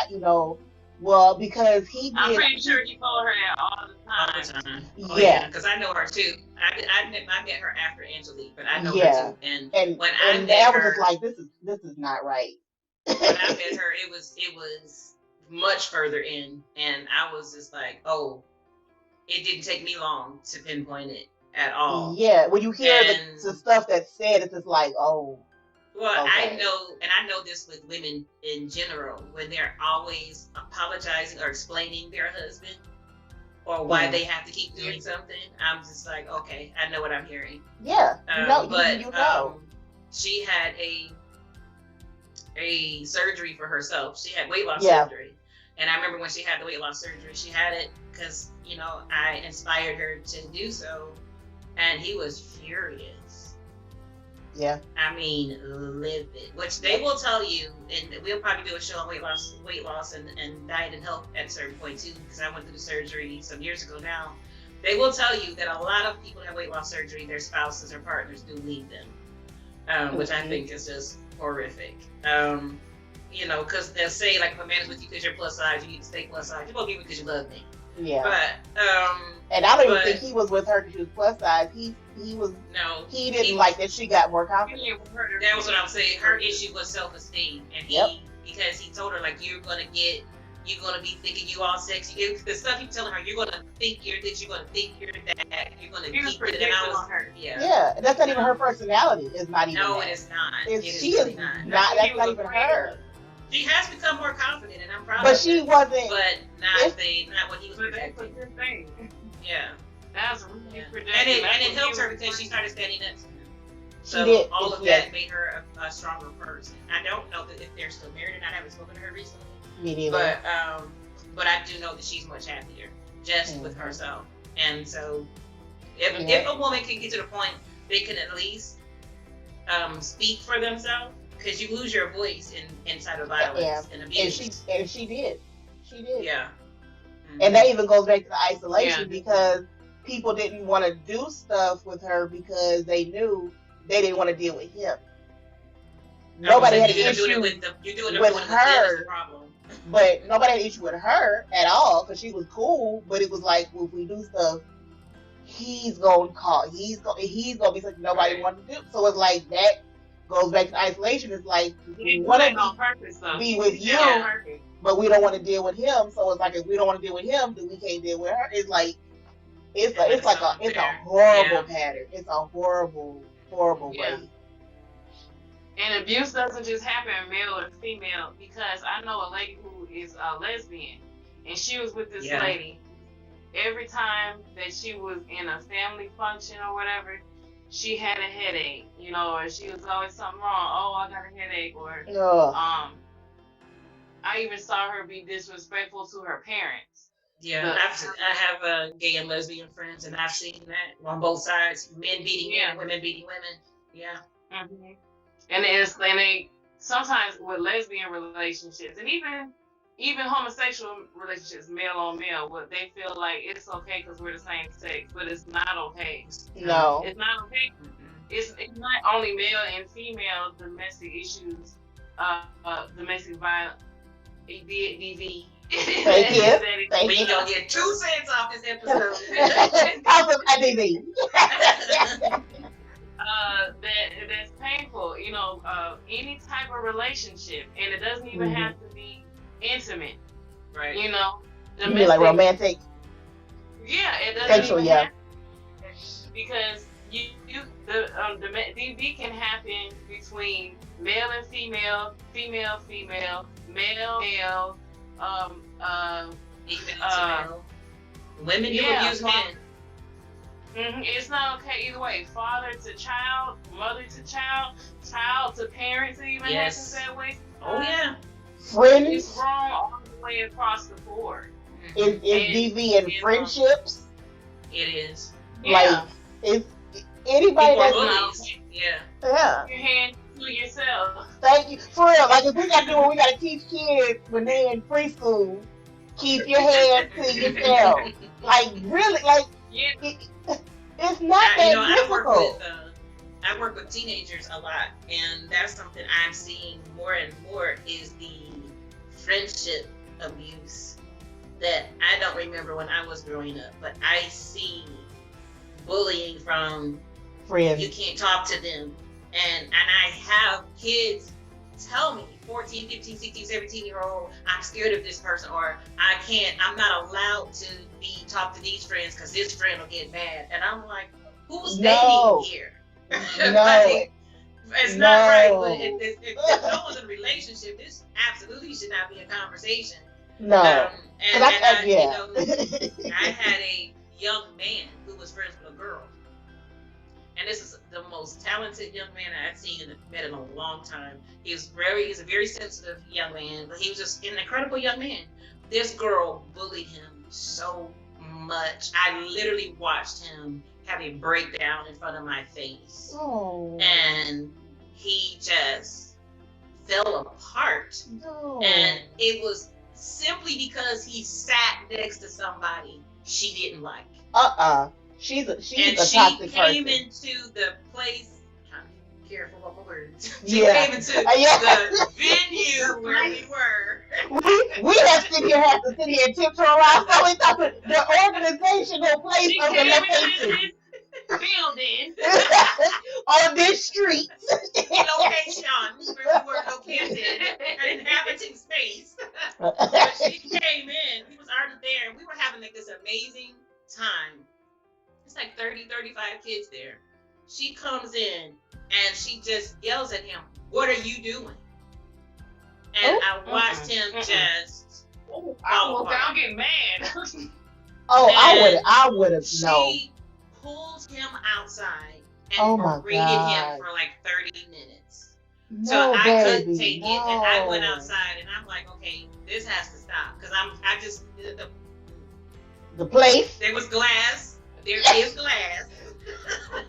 well, because he did. I'm pretty sure he told her that all the time. Oh, yeah, because I know her too. I met her after Angelique, but I know her too. And when I met that her, was just like, this is not right. When I met her, it was much further in, and I was just like, oh, it didn't take me long to pinpoint it at all. Yeah, when you hear the stuff that's said, it's just like, oh. Well, okay. I know this with women in general, when they're always apologizing or explaining their husband or why they have to keep doing something. I'm just like, okay, I know what I'm hearing. Yeah, but she had a surgery for herself. She had weight loss surgery. And I remember when she had the weight loss surgery, she had it because, I inspired her to do so. And he was furious. Yeah. I mean, livid. Which they will tell you, and we'll probably do a show on weight loss and diet and health at a certain point too, because I went through the surgery some years ago now. They will tell you that a lot of people have weight loss surgery, their spouses or partners do leave them, which I think is just horrific. Because they'll say, like, if a man is with you because you're plus size, you need to stay plus size. You won't be with because you love me. Yeah. But and I don't even think he was with her because she was plus size. He didn't like that she got more confidence. That was what I was saying. Her issue was self-esteem, and because he told her, like, you're gonna be thinking you all sexy. The stuff he's telling her, you're gonna think you're this, you're gonna think you're that, you're gonna keep it. And I was her. Yeah, that's not even her personality. It's not even. No, that. it is not. She is not. That's not even her. She has become more confident, and I'm proud of her. But she wasn't. But not what he was projecting. That's a good thing. Yeah. That's really projecting. And it helped her because she started standing up to him. So she did. all of that made her a stronger person. I don't know that if they're still married or not. I haven't spoken to her recently. Me neither. But I do know that she's much happier just with herself. And so if a woman can get to the point they can at least speak for themselves, because you lose your voice inside of violence and abuse. And she did. Yeah. And that even goes back to the isolation because people didn't want to do stuff with her because they knew they didn't want to deal with him. Nobody had an issue with her, but nobody had an issue with her at all because she was cool. But it was like, well, if we do stuff, he's gonna call. He's gonna be something nobody wanted to do. So it's like that goes back to isolation. It's like we want to be with you, but we don't want to deal with him. So it's like if we don't want to deal with him, then we can't deal with her. It's like it's a horrible pattern. It's a horrible way. And abuse doesn't just happen male or female, because I know a lady who is a lesbian, and she was with this lady. Every time that she was in a family function or whatever, she had a headache, or she was always something wrong. Oh, I got a headache, or I even saw her be disrespectful to her parents. Yeah, I have gay and lesbian friends, and I've seen that on both sides: men beating men, women beating women. Yeah. Mm-hmm. And they sometimes with lesbian relationships, and even homosexual relationships, male on male, but they feel like it's okay because we're the same sex, but it's not okay. No, it's not okay. It's not only male and female domestic issues, domestic violence, DV. Thank you. We gonna get 2 cents off this episode. Call them DV. That's painful, any type of relationship, and it doesn't even have to be intimate, right? You mean like romantic? Yeah, it doesn't sexual, even have to, because the DV can happen between male and female, female, male, even male. Women do abuse men. It's not okay either way. Father to child, mother to child, child to parents. It even happens that way. Oh yeah. Friends. It's wrong all the way across the board. Is DV in friendships? It is. Like it's anybody that's not. Yeah. Your hand to yourself. Thank you. For real. Like if we gotta do what we gotta teach kids when they're in preschool, keep your hand to yourself. Like really, like it's not that difficult. I work with teenagers a lot, and that's something I'm seeing more and more is the friendship abuse that I don't remember when I was growing up, but I see bullying from friends. You can't talk to them, and I have kids tell me 14, 15, 16, 17-year-old, I'm scared of this person, or I'm not allowed to talk to these friends because this friend will get mad. And I'm like, who's dating here? No. Like, it's not right. But if no one's in a relationship, this absolutely should not be a conversation. No. I had a young man who was friends with a girl. And this is the most talented young man I've seen and met in a long time. He's a very sensitive young man, but he was just an incredible young man. This girl bullied him so much. I literally watched him have a breakdown in front of my face. Oh. And he just fell apart. No. And it was simply because he sat next to somebody she didn't like. She's a she toxic came person. into the place. I'm careful with my words. She came into the venue where we were. We have to sit here and tiptoe around. So we thought the organizational place of the location. Building on this street. Location where we were located, an inhabiting space. But she came in. We was already there. We were having like this amazing time. It's like 30, 35 kids there. She comes in and she just yells at him, "What are you doing?" And I watched him just. I'm getting mad. I would have known. She pulled him outside and berated him for like 30 minutes. So I couldn't take it, and I went outside, and I'm like, okay, this has to stop, because the place. There was glass. There is glass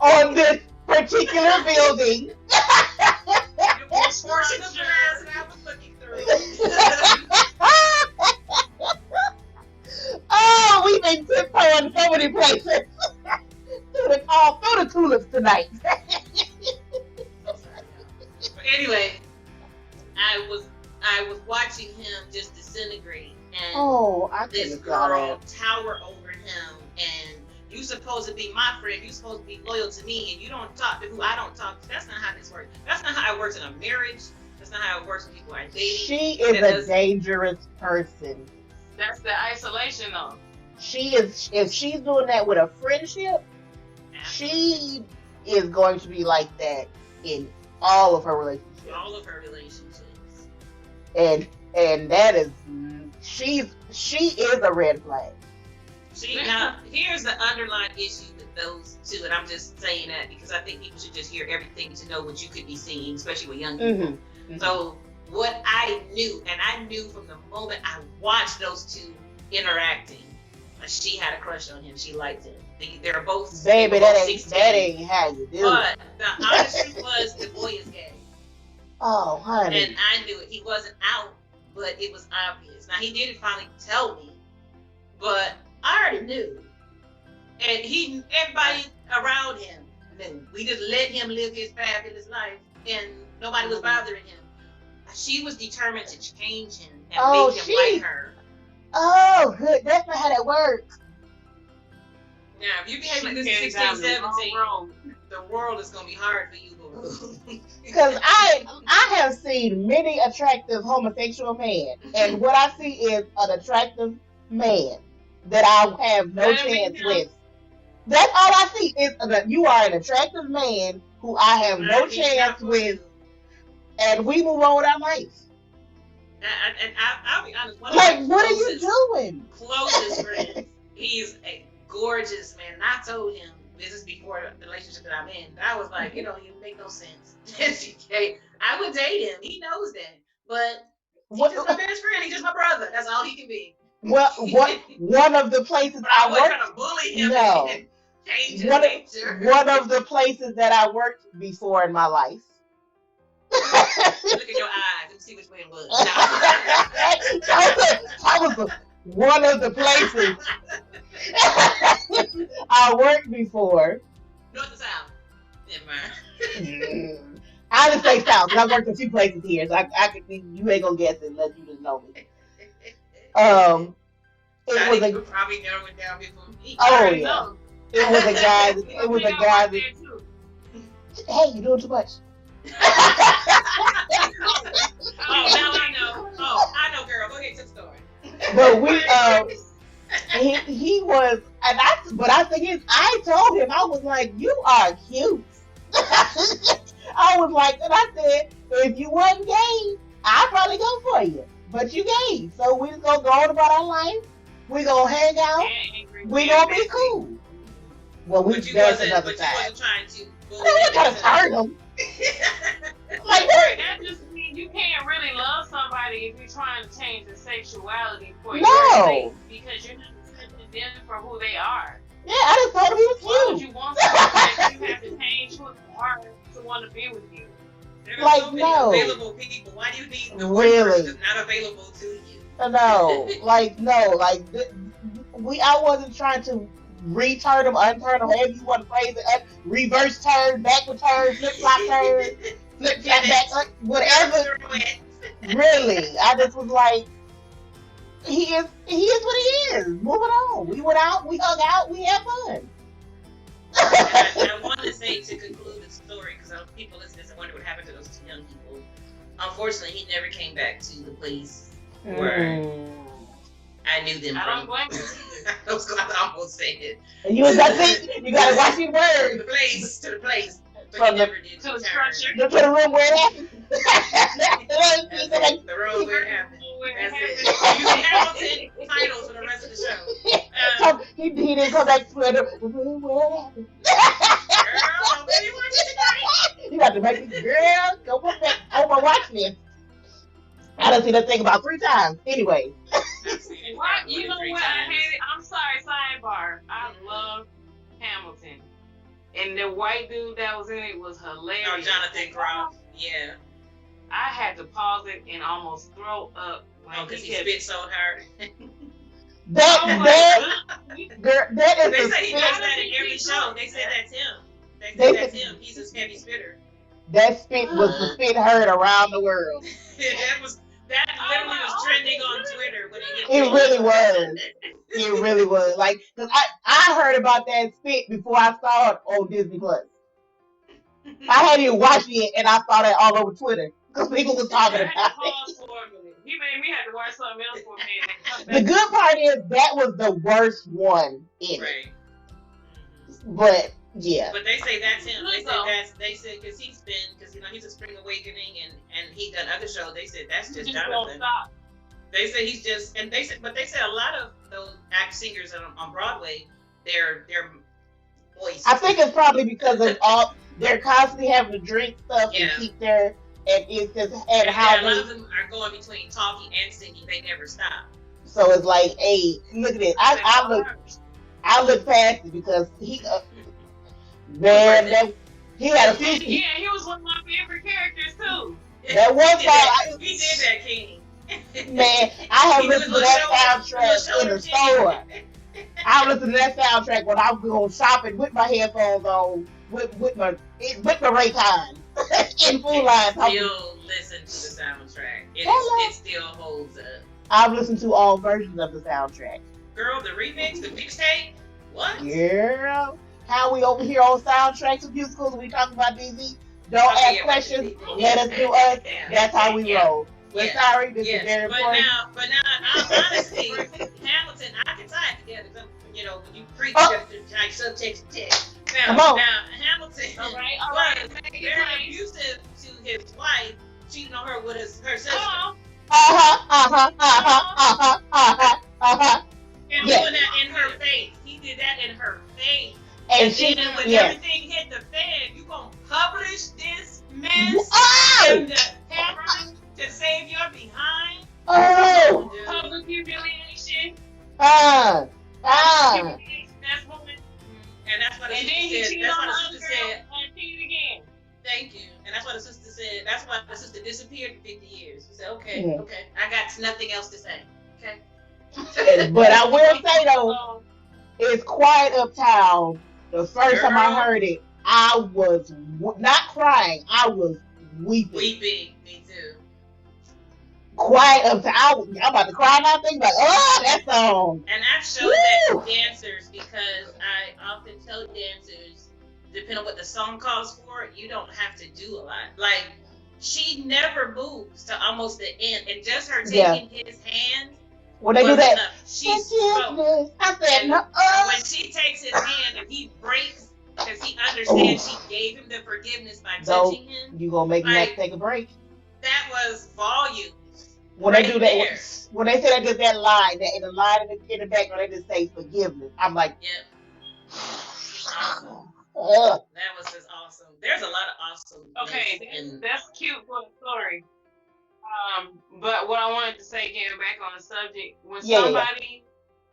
on this particular building. Of course, tiptoeing so many places. through the tulips tonight. But anyway, I was watching him just disintegrate, and this girl tower over him, and you supposed to be my friend, you supposed to be loyal to me, and you don't talk to who I don't talk to. That's not how this works. That's not how it works in a marriage. That's not how it works when people are dating. She is a dangerous person. That's the isolation, though. She is. If she's doing that with a friendship, she is going to be like that in all of her relationships. All of her relationships. And that is, she is a red flag. See, now here's the underlying issue with those two, and I'm just saying that because I think people should just hear everything to know what you could be seeing, especially with young people. Mm-hmm. So what I knew from the moment I watched those two interacting, she had a crush on him. She liked him. They're both baby. That ain't how you do it. But the honest truth was, the boy is gay. Oh, honey. And I knew it. He wasn't out, but it was obvious. Now he didn't finally tell me, but I already knew. And everybody around him knew. We just let him live his fabulous life, and nobody was bothering him. She was determined to change him and make him like her. Oh, good. That's not how that works. Now, if you behave like this at 16, 17, the world is going to be hard for you, boo. Because I have seen many attractive homosexual men, and what I see is an attractive man that I have no chance with. That's all I see is that you are an attractive man who I have no chance with, and we move on with our life. And I'll be honest. What are you doing? Closest friends. He's a gorgeous man. And I told him, this is before the relationship that I'm in, I was like, it don't even make no sense. I would date him. He knows that. But he's just my best friend. He's just my brother. That's all he can be. Well, one of the places I was trying to bully him and change his nature. One of the places that I worked before in my life. Look in your eyes and see which way it was. That was one of the places I worked before. North or south? Never mind. I didn't say south, because I worked a few places here, so I could. You ain't gonna guess it unless you just know me. It was probably narrow it down before me. Oh yeah. It was a guy. It was a guy that. Hey, you're doing too much. Oh, now I know. Oh, I know, girl. Go ahead to the story. But he was, but I think I told him, I was like, you are cute. I was like, and I said, if you wasn't gay, I'd probably go for you. But you gay, so we just gonna go on about our life. We gonna hang out. We gonna be cool. Well, but you wasn't trying to. I wasn't trying to turn him. Like that just means you can't really love somebody if you're trying to change their sexuality for your sake, because you're not accepting them for who they are. Yeah, I just told him he was cute. Why would you want somebody you have to change who you are to want to be with you? There are so many available people. Why do you need the one person that's not available to you? No, I wasn't trying to return them, unturn them, however you want to phrase it, reverse turn, backward turn, flip flop turn, flip flop back, whatever. Really, I just was like, he is what he is. Moving on. We went out, we hung out, we had fun. I want to say, to conclude the story, because people listening to this, I wonder what happened to those two young people. Unfortunately, he never came back to the place where I knew them from. I don't blame you. I was going to almost say it. And you gotta watch your words. To the place. But from he never did. To the structure. To the room where it happened. The room where it happened. That's it. You can Hamilton titles for the rest of the show. He didn't come back to the room where it happened. Girl, nobody wants it tonight. You got to make me, girl, go put that on my watch list. I done seen that thing about 3 times. Anyway. What? You know what? I hate it. I'm sorry, sidebar. I love Hamilton. And the white dude that was in it was hilarious. Oh, Jonathan Groff. Yeah. I had to pause it and almost throw up. Because he spit so hard. That girl, that is They the say he spit. does that in every show. They say that's him. They say that's him. He's a heavy spitter. That spit was the spit heard around the world. That literally was trending on Twitter when it hit. It really was. It really was. Like, cause I heard about that spit before I saw it on Disney Plus. I hadn't even watched it, and I saw that all over Twitter because people were talking about it. He made me have to watch something else for a minute. The good part is that was the worst one in it. But yeah. But they say that's him. They said because he's a Spring Awakening and he done other shows. They said that's just Jonathan. They say he's just but they said a lot of those singers on Broadway, they're moist. I think it's probably because of all they're constantly having to drink stuff and keep their and it's just and how a lot of them are going between talking and singing. They never stop. So it's like, hey, look at it. I look past it because he man, he had a few. Yeah, he was one of my favorite characters too. That one time he did that, King. Man, I have listened to that soundtrack in the store. I listened to that soundtrack when I was going shopping with my headphones on, with my Ray-Cons in Food Line. Still listen to the soundtrack. It still holds up. I've listened to all versions of the soundtrack. Girl, the remix, the mixtape, what? Girl, how we over here on soundtracks and musicals? We talking about DZ? Don't ask questions. Let us do us. That's how we roll. We're sorry, this is very important. But now, honestly, Hamilton, I can tie it together. You know, when you preach like subtext and text. Now, Hamilton was very abusive to his wife, cheating on her with her sister. And doing that in her face. He did that in her face. And then when everything hit the fan, you gonna publish this mess in the paper to save your behind? Public humiliation. That's what. And that's what the sister said. That's what the sister said. Again. Thank you. And that's what the sister said. That's why the sister disappeared for 50 years. She said, okay, I got nothing else to say. Okay. But I will say though, it's Quiet Uptown. The first time I heard it, I was not crying. I was weeping. Me too. Quiet Uptown. I'm about to cry now. Think like, that song. And I've showed that to dancers because I often tell dancers, depending on what the song calls for, you don't have to do a lot. Like, she never moves to almost the end, and just her taking his hand. When they do that, she spoke. I said, no. When she takes his hand and he breaks, because he understands she gave him the forgiveness by touching him. You gonna make me have to take a break? That was volume. When they do that, when they say they did that line, that in the line in the background, they just say forgiveness. I'm like, awesome. That was just awesome. There's a lot of awesome. Okay, that's cute for the story. But what I wanted to say, getting back on the subject, when somebody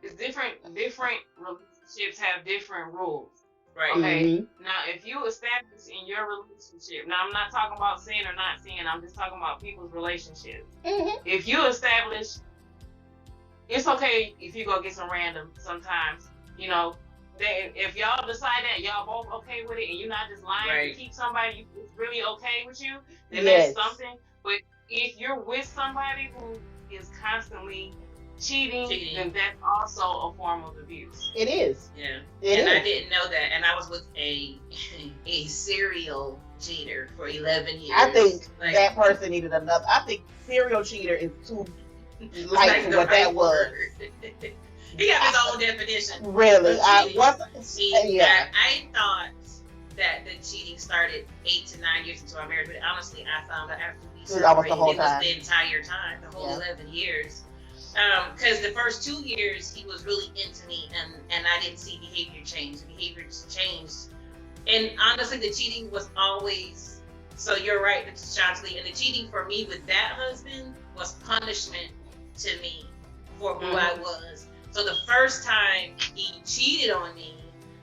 is different relationships have different rules. Right. Okay. Mm-hmm. Now, if you establish in your relationship, now I'm not talking about sin or not sin, I'm just talking about people's relationships. Mm-hmm. If you establish, it's okay if you go get some random sometimes, you know. If y'all decide that y'all both okay with it and you're not just lying to keep somebody who's really okay with you, then that's something. But if you're with somebody who is constantly cheating, then that's also a form of abuse. It is. Yeah. I didn't know that. And I was with a serial cheater for 11 years. I think that person needed another. I think serial cheater is too light for what that was. He got his own definition. Really? I thought that the cheating started 8 to 9 years into our marriage, but honestly, I found out after we separated, it was the entire time, the whole 11 years. Because the first 2 years, he was really into me, and I didn't see behavior change. The behavior changed. And honestly, the cheating was always, so you're right, Shantali, and the cheating for me with that husband was punishment to me for who I was. So the first time he cheated on me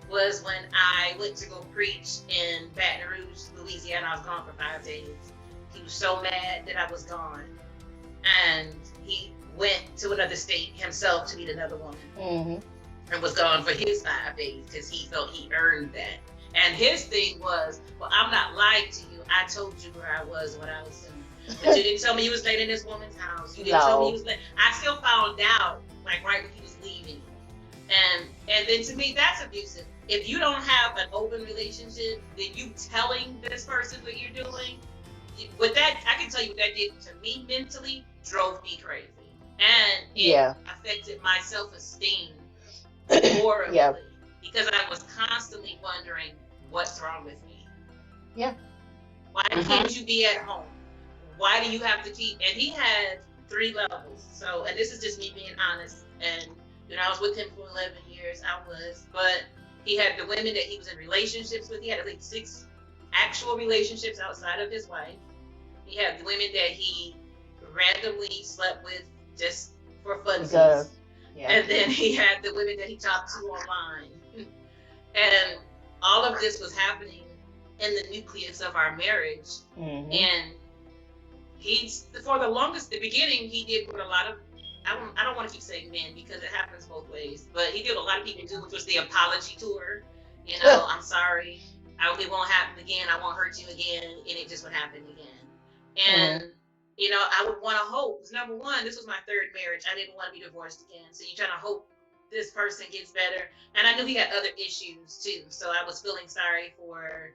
was when I went to go preach in Baton Rouge, Louisiana. I was gone for 5 days. He was so mad that I was gone. And he went to another state himself to meet another woman. And was gone for his 5 days because he felt he earned that. And his thing was, well, I'm not lying to you. I told you where I was, what I was doing. But you didn't tell me you was staying in this woman's house. You didn't tell me he was late. I still found out, like, right when he was leaving. And then to me, that's abusive. If you don't have an open relationship, then you telling this person what you're doing, with that, I can tell you what that did to me mentally, drove me crazy. And it affected my self-esteem horribly because I was constantly wondering what's wrong with me. Why can't you be at home? Why do you have to keep? And he had 3 levels. So, and this is just me being honest. And I was with him for 11 years. But he had the women that he was in relationships with. He had at least 6 actual relationships outside of his wife. He had the women that he randomly slept with just for funsies. And then he had the women that he talked to online. And all of this was happening in the nucleus of our marriage. And for the longest, the beginning, he did what a lot of, I don't want to keep saying men because it happens both ways, but he did what a lot of people do, which was the apology tour. I'm sorry. It won't happen again. I won't hurt you again. And it just would happen again. And I would want to hope. Number one, this was my 3rd marriage. I didn't want to be divorced again. So you're trying to hope this person gets better. And I knew he had other issues too. So I was feeling sorry for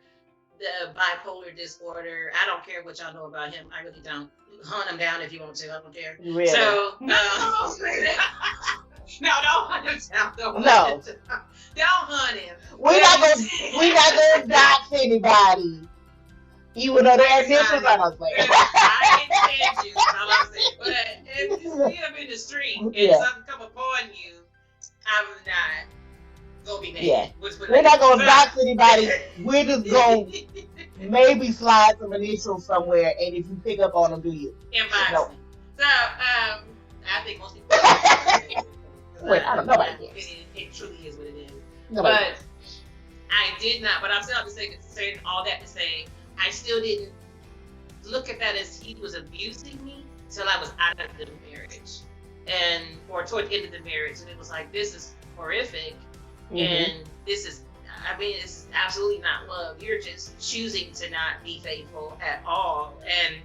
the bipolar disorder. I don't care what y'all know about him. I really don't. Hunt him down if you want to. I don't care. Really? So, no, don't hunt him down. Don't hunt him. We're not gonna dox anybody. Even though their initials are not saying. I didn't stand you, all I'm saying. But if you see him in the street and something come upon you, I'm not gonna be mad. We're not gonna dox anybody. We're just gonna maybe slide some initials somewhere, and if you pick up on them, do you? Inbox me. So, I think most people. Wait, I don't know about it truly is what it is. Nobody but I did not. But I'm still saying all that to say, I still didn't look at that as he was abusing me until I was out of the marriage, or toward the end of the marriage, and it was like, this is horrific, and this is. I mean, it's absolutely not love. You're just choosing to not be faithful at all. And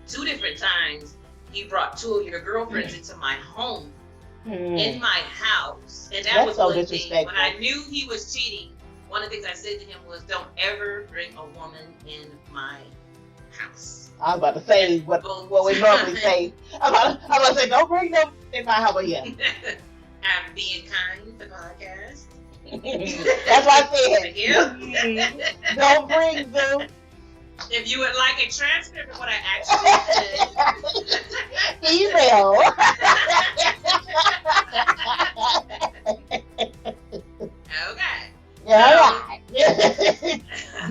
2 different times, he brought 2 of your girlfriends into my home, in my house. And that was one thing. When I knew he was cheating, one of the things I said to him was, don't ever bring a woman in my house. I was about to say what we normally say. I'm about to say, don't bring them in my house. But I'm being kind to the podcast. That's what I said. Don't bring them. If you would like a transcript of what I actually said, email. Okay. Right.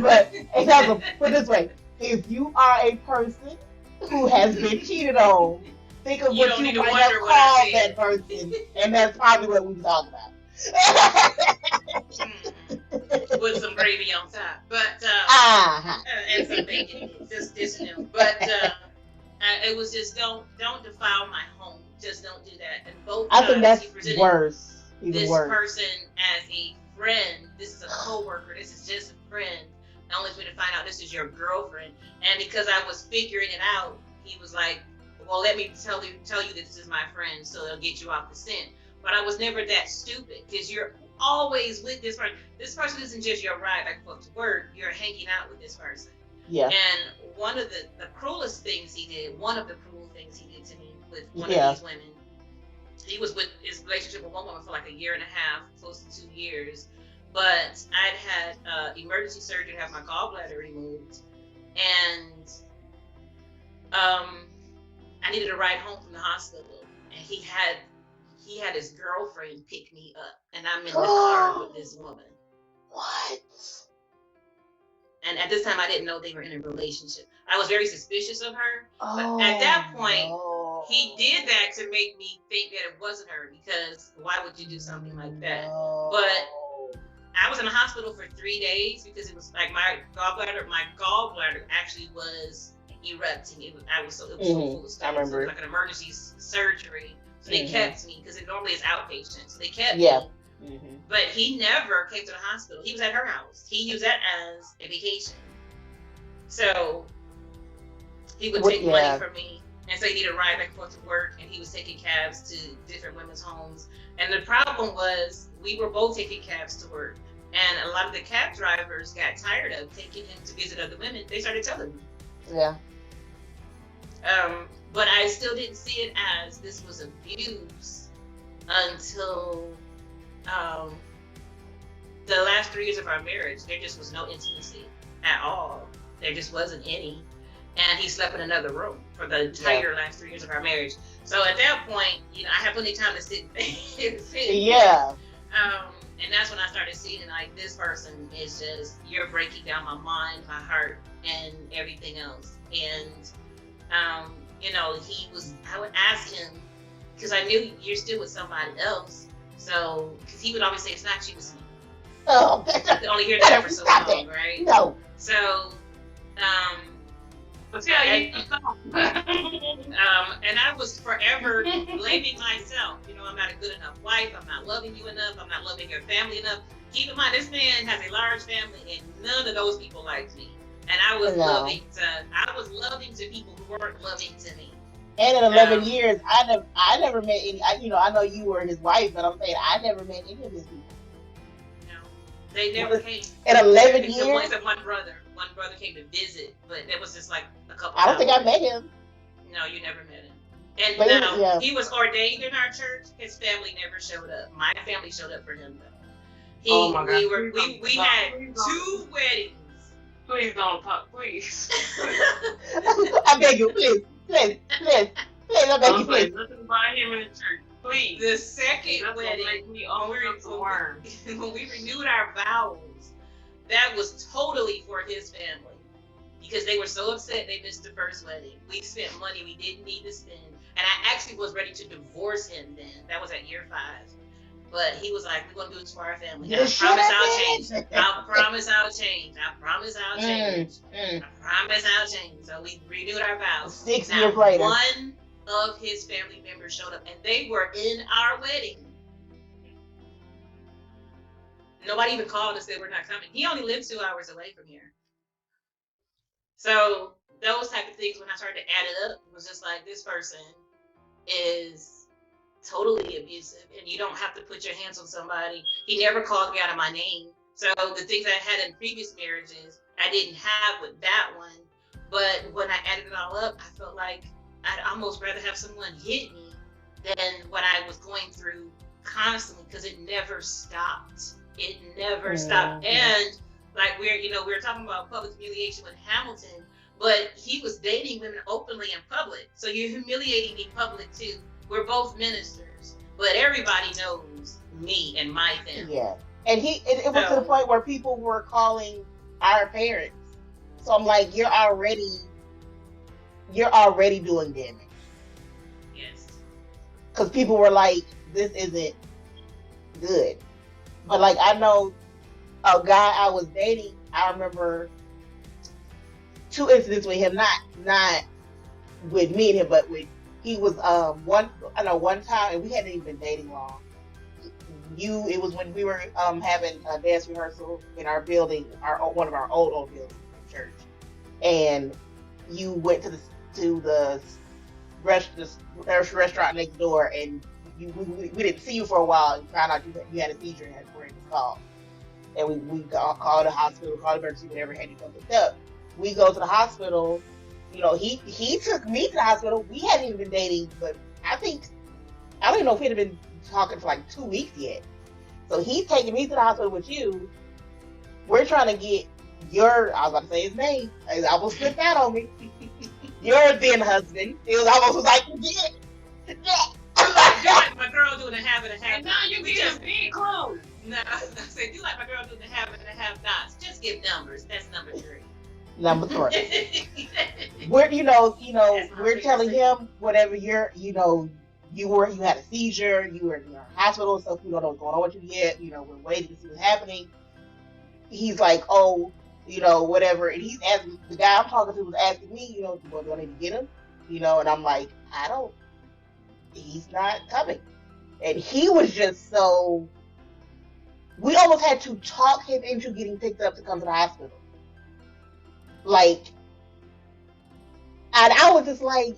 But put it this way: if you are a person who has been cheated on, think of what you might have called that person, and that's probably what we talk about. With some gravy on top, but and some bacon, just but it was just don't defile my home. Just don't do that. And both I think that's worse. This person as a friend. This is a coworker. This is just a friend. The only way to find out this is your girlfriend. And because I was figuring it out, he was like, "Well, let me tell you that this is my friend, so they'll get you off the scent." But I was never that stupid, because you're always with this person. This person isn't just your ride back and forth to work. You're hanging out with this person. Yeah. And one of the cruelest things he did, one of the cruel things he did to me with one of these women, he was with his relationship with one woman for like 1.5 years, close to 2 years. But I'd had emergency surgery to have my gallbladder removed. And I needed a ride home from the hospital. And he had his girlfriend pick me up, and I'm in the car with this woman. What? And at this time, I didn't know they were in a relationship. I was very suspicious of her. But at that point, he did that to make me think that it wasn't her, because why would you do something like that? But I was in the hospital for 3 days because it was like my gallbladder actually was erupting. It was so full of stuff. I remember. It was like an emergency surgery. So they kept me, because it normally is outpatient. So they kept me. But he never came to the hospital. He was at her house. He used that as a vacation. So he would take money from me and say he needed a ride back and forth to work, and he was taking cabs to different women's homes. And the problem was, we were both taking cabs to work. And a lot of the cab drivers got tired of taking him to visit other women. They started telling me. Yeah. But I still didn't see it as this was abuse until the last 3 years of our marriage. There just was no intimacy at all. There just wasn't any. And he slept in another room for the entire last 3 years of our marriage. So at that point, I had plenty of time to sit and think. Yeah. And that's when I started seeing, like, this person is just, you're breaking down my mind, my heart, and everything else. And, I would ask him, because I knew you're still with somebody else. So, because he would always say, it's not you, it's me. Oh, I could only hear that for so long, right? No. So, and I was forever blaming myself. I'm not a good enough wife. I'm not loving you enough. I'm not loving your family enough. Keep in mind, this man has a large family, and none of those people liked me. And I was loving to people who weren't loving to me. And in 11 years, I never met any. I know you were his wife, but I'm saying I never met any of his people. No, they never came. In 11 years, one brother came to visit, but that was just like a couple. I don't think I met him. No, you never met him. And he was ordained in our church. His family never showed up. My family showed up for him though. We had 2 weddings. Please don't talk, please. I beg you, please, I beg you, please. Nothing about him in the church, please. The second wedding, when we renewed our vows, that was totally for his family, because they were so upset they missed the first wedding. We spent money we didn't need to spend, and I actually was ready to divorce him then. That was at year 5. But he was like, we're going to do it to our family. I promise I'll change. I promise I'll change. I promise I'll change. I promise I'll change. So we renewed our vows. 6 years later. One of his family members showed up, and they were in our wedding. Nobody even called us. They were not coming. He only lived 2 hours away from here. So those type of things, when I started to add it up, was just like, this person is totally abusive, and you don't have to put your hands on somebody. He never called me out of my name. So the things I had in previous marriages, I didn't have with that one. But when I added it all up, I felt like I'd almost rather have someone hit me than what I was going through constantly, because it never stopped. It never stopped. And like we were talking about public humiliation with Hamilton, but he was dating women openly in public. So you're humiliating me public too. We're both ministers, but everybody knows me and my family. Yeah, and it was to the point where people were calling our parents. So I'm like, you're already doing damage. Yes. Because people were like, this isn't good. But like, I know a guy I was dating. I remember 2 incidents with him, not with me and him, but with. He was one time, and we hadn't even been dating long. It was when we were having a dance rehearsal in our building, one of our old buildings in church, and you went to the restaurant next door, and we didn't see you for a while, and found out you had a seizure, and that's where it was called. And we called the hospital, called the emergency, whatever, had you come picked up. We go to the hospital. He took me to the hospital. We hadn't even been dating, but I don't even know if we had been talking for like 2 weeks yet. So he's taking me to the hospital with you. We're trying to get I was about to say his name. I almost slipped out on me. Your then husband. It was almost like, yeah. Like my girl doing a half and a half. And now you just being close. No, I said, do like my girl doing a half and a half knots. Just give numbers. That's number 3. Number 3. We're telling him whatever you had a seizure, you were in the hospital, so we don't know what's going on with you yet. We're waiting to see what's happening. He's like, oh, you know, whatever. And he's asking, the guy I'm talking to was asking me, you know, well, do I need to get him? You know, and I'm like, he's not coming. And he was just so, we almost had to talk him into getting picked up to come to the hospital. Like, and I was just like,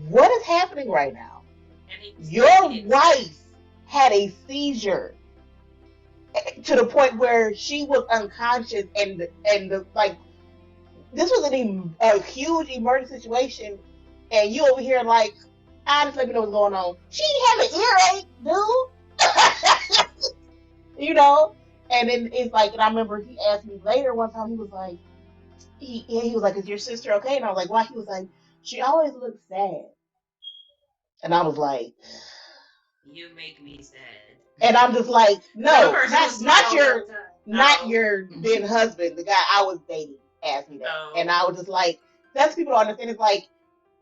what is happening right now? Your wife had a seizure to the point where she was unconscious, and like, this was a huge emergency situation, and you over here like, I just let me know what's going on. She had an earache, dude. You know? And then it's like, and I remember he asked me later one time, he was like, he was like, is your sister okay? And I was like, why? He was like, she always looks sad. And I was like, you make me sad. And I'm just like, no, not your then husband, the guy I was dating asked me that. Oh. And I was just like, that's people don't understand. It's like,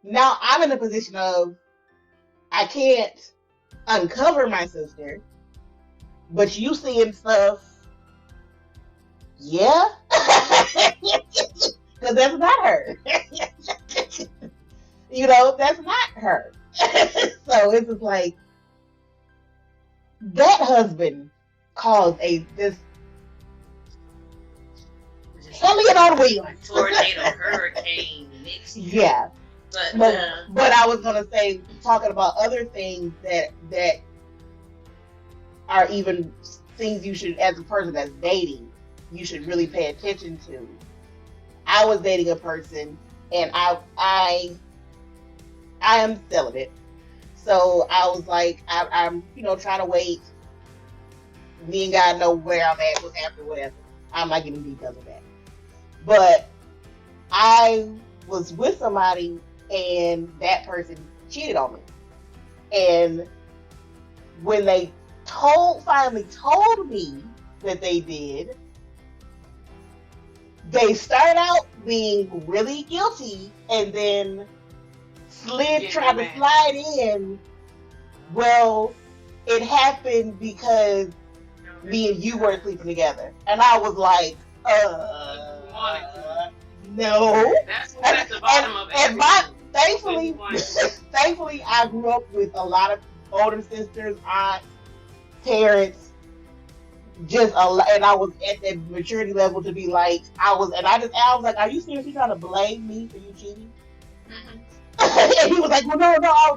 now I'm in a position of, I can't uncover my sister, but you seeing stuff, yeah? Because that's not her. You know, that's not her. So it's just like, that husband caused this hellion on wheels. Tornado, hurricane, mixed. Yeah. But I was gonna say, talking about other things that are even things you should, as a person that's dating, you should really pay attention to. I was dating a person, and I am celibate. So I was like, I'm trying to wait. Me and God know where I'm at, what's happening, whatever. I'm not getting details of that. But I was with somebody, and that person cheated on me. And when they finally told me that they did, they started out being really guilty, and then tried to slide in. Well, it happened because me and you weren't sleeping together, and I was like, no. That's at the bottom of it. Thankfully, I grew up with a lot of older sisters, aunts, parents. And I was at that maturity level to be like, I was like, are you seriously trying to blame me for you cheating? Mm-hmm. And he was like, well, no. I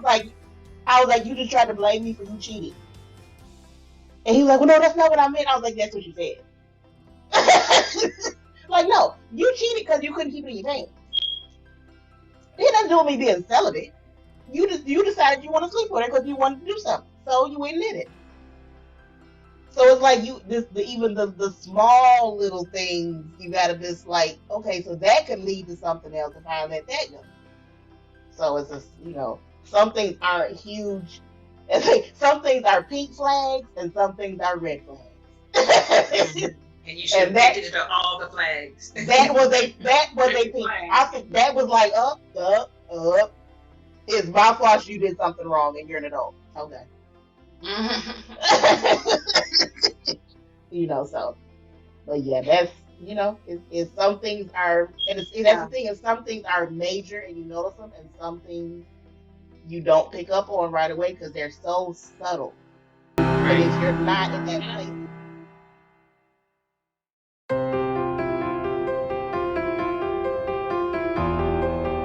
was like, you just tried to blame me for you cheating. And he was like, well, no, that's not what I meant. I was like, that's what you said. Like, no, you cheated because you couldn't keep it in your pants. It had nothing to do with me being celibate. You decided you want to sleep with her because you wanted to do something. So you went and did it. So it's like even the small little things, you gotta just like, okay, so that could lead to something else if I let that go. So it's just, some things aren't huge. Some things are pink flags and some things are red flags. And you should have painted it on all the flags. That was a pink. I think that was like up. It's my fault you did something wrong and you're an adult. Okay. So, but yeah, that's, it's some things are, and that's the thing, is some things are major and you notice them, and some things you don't pick up on right away because they're so subtle. Right. And if you're not in that place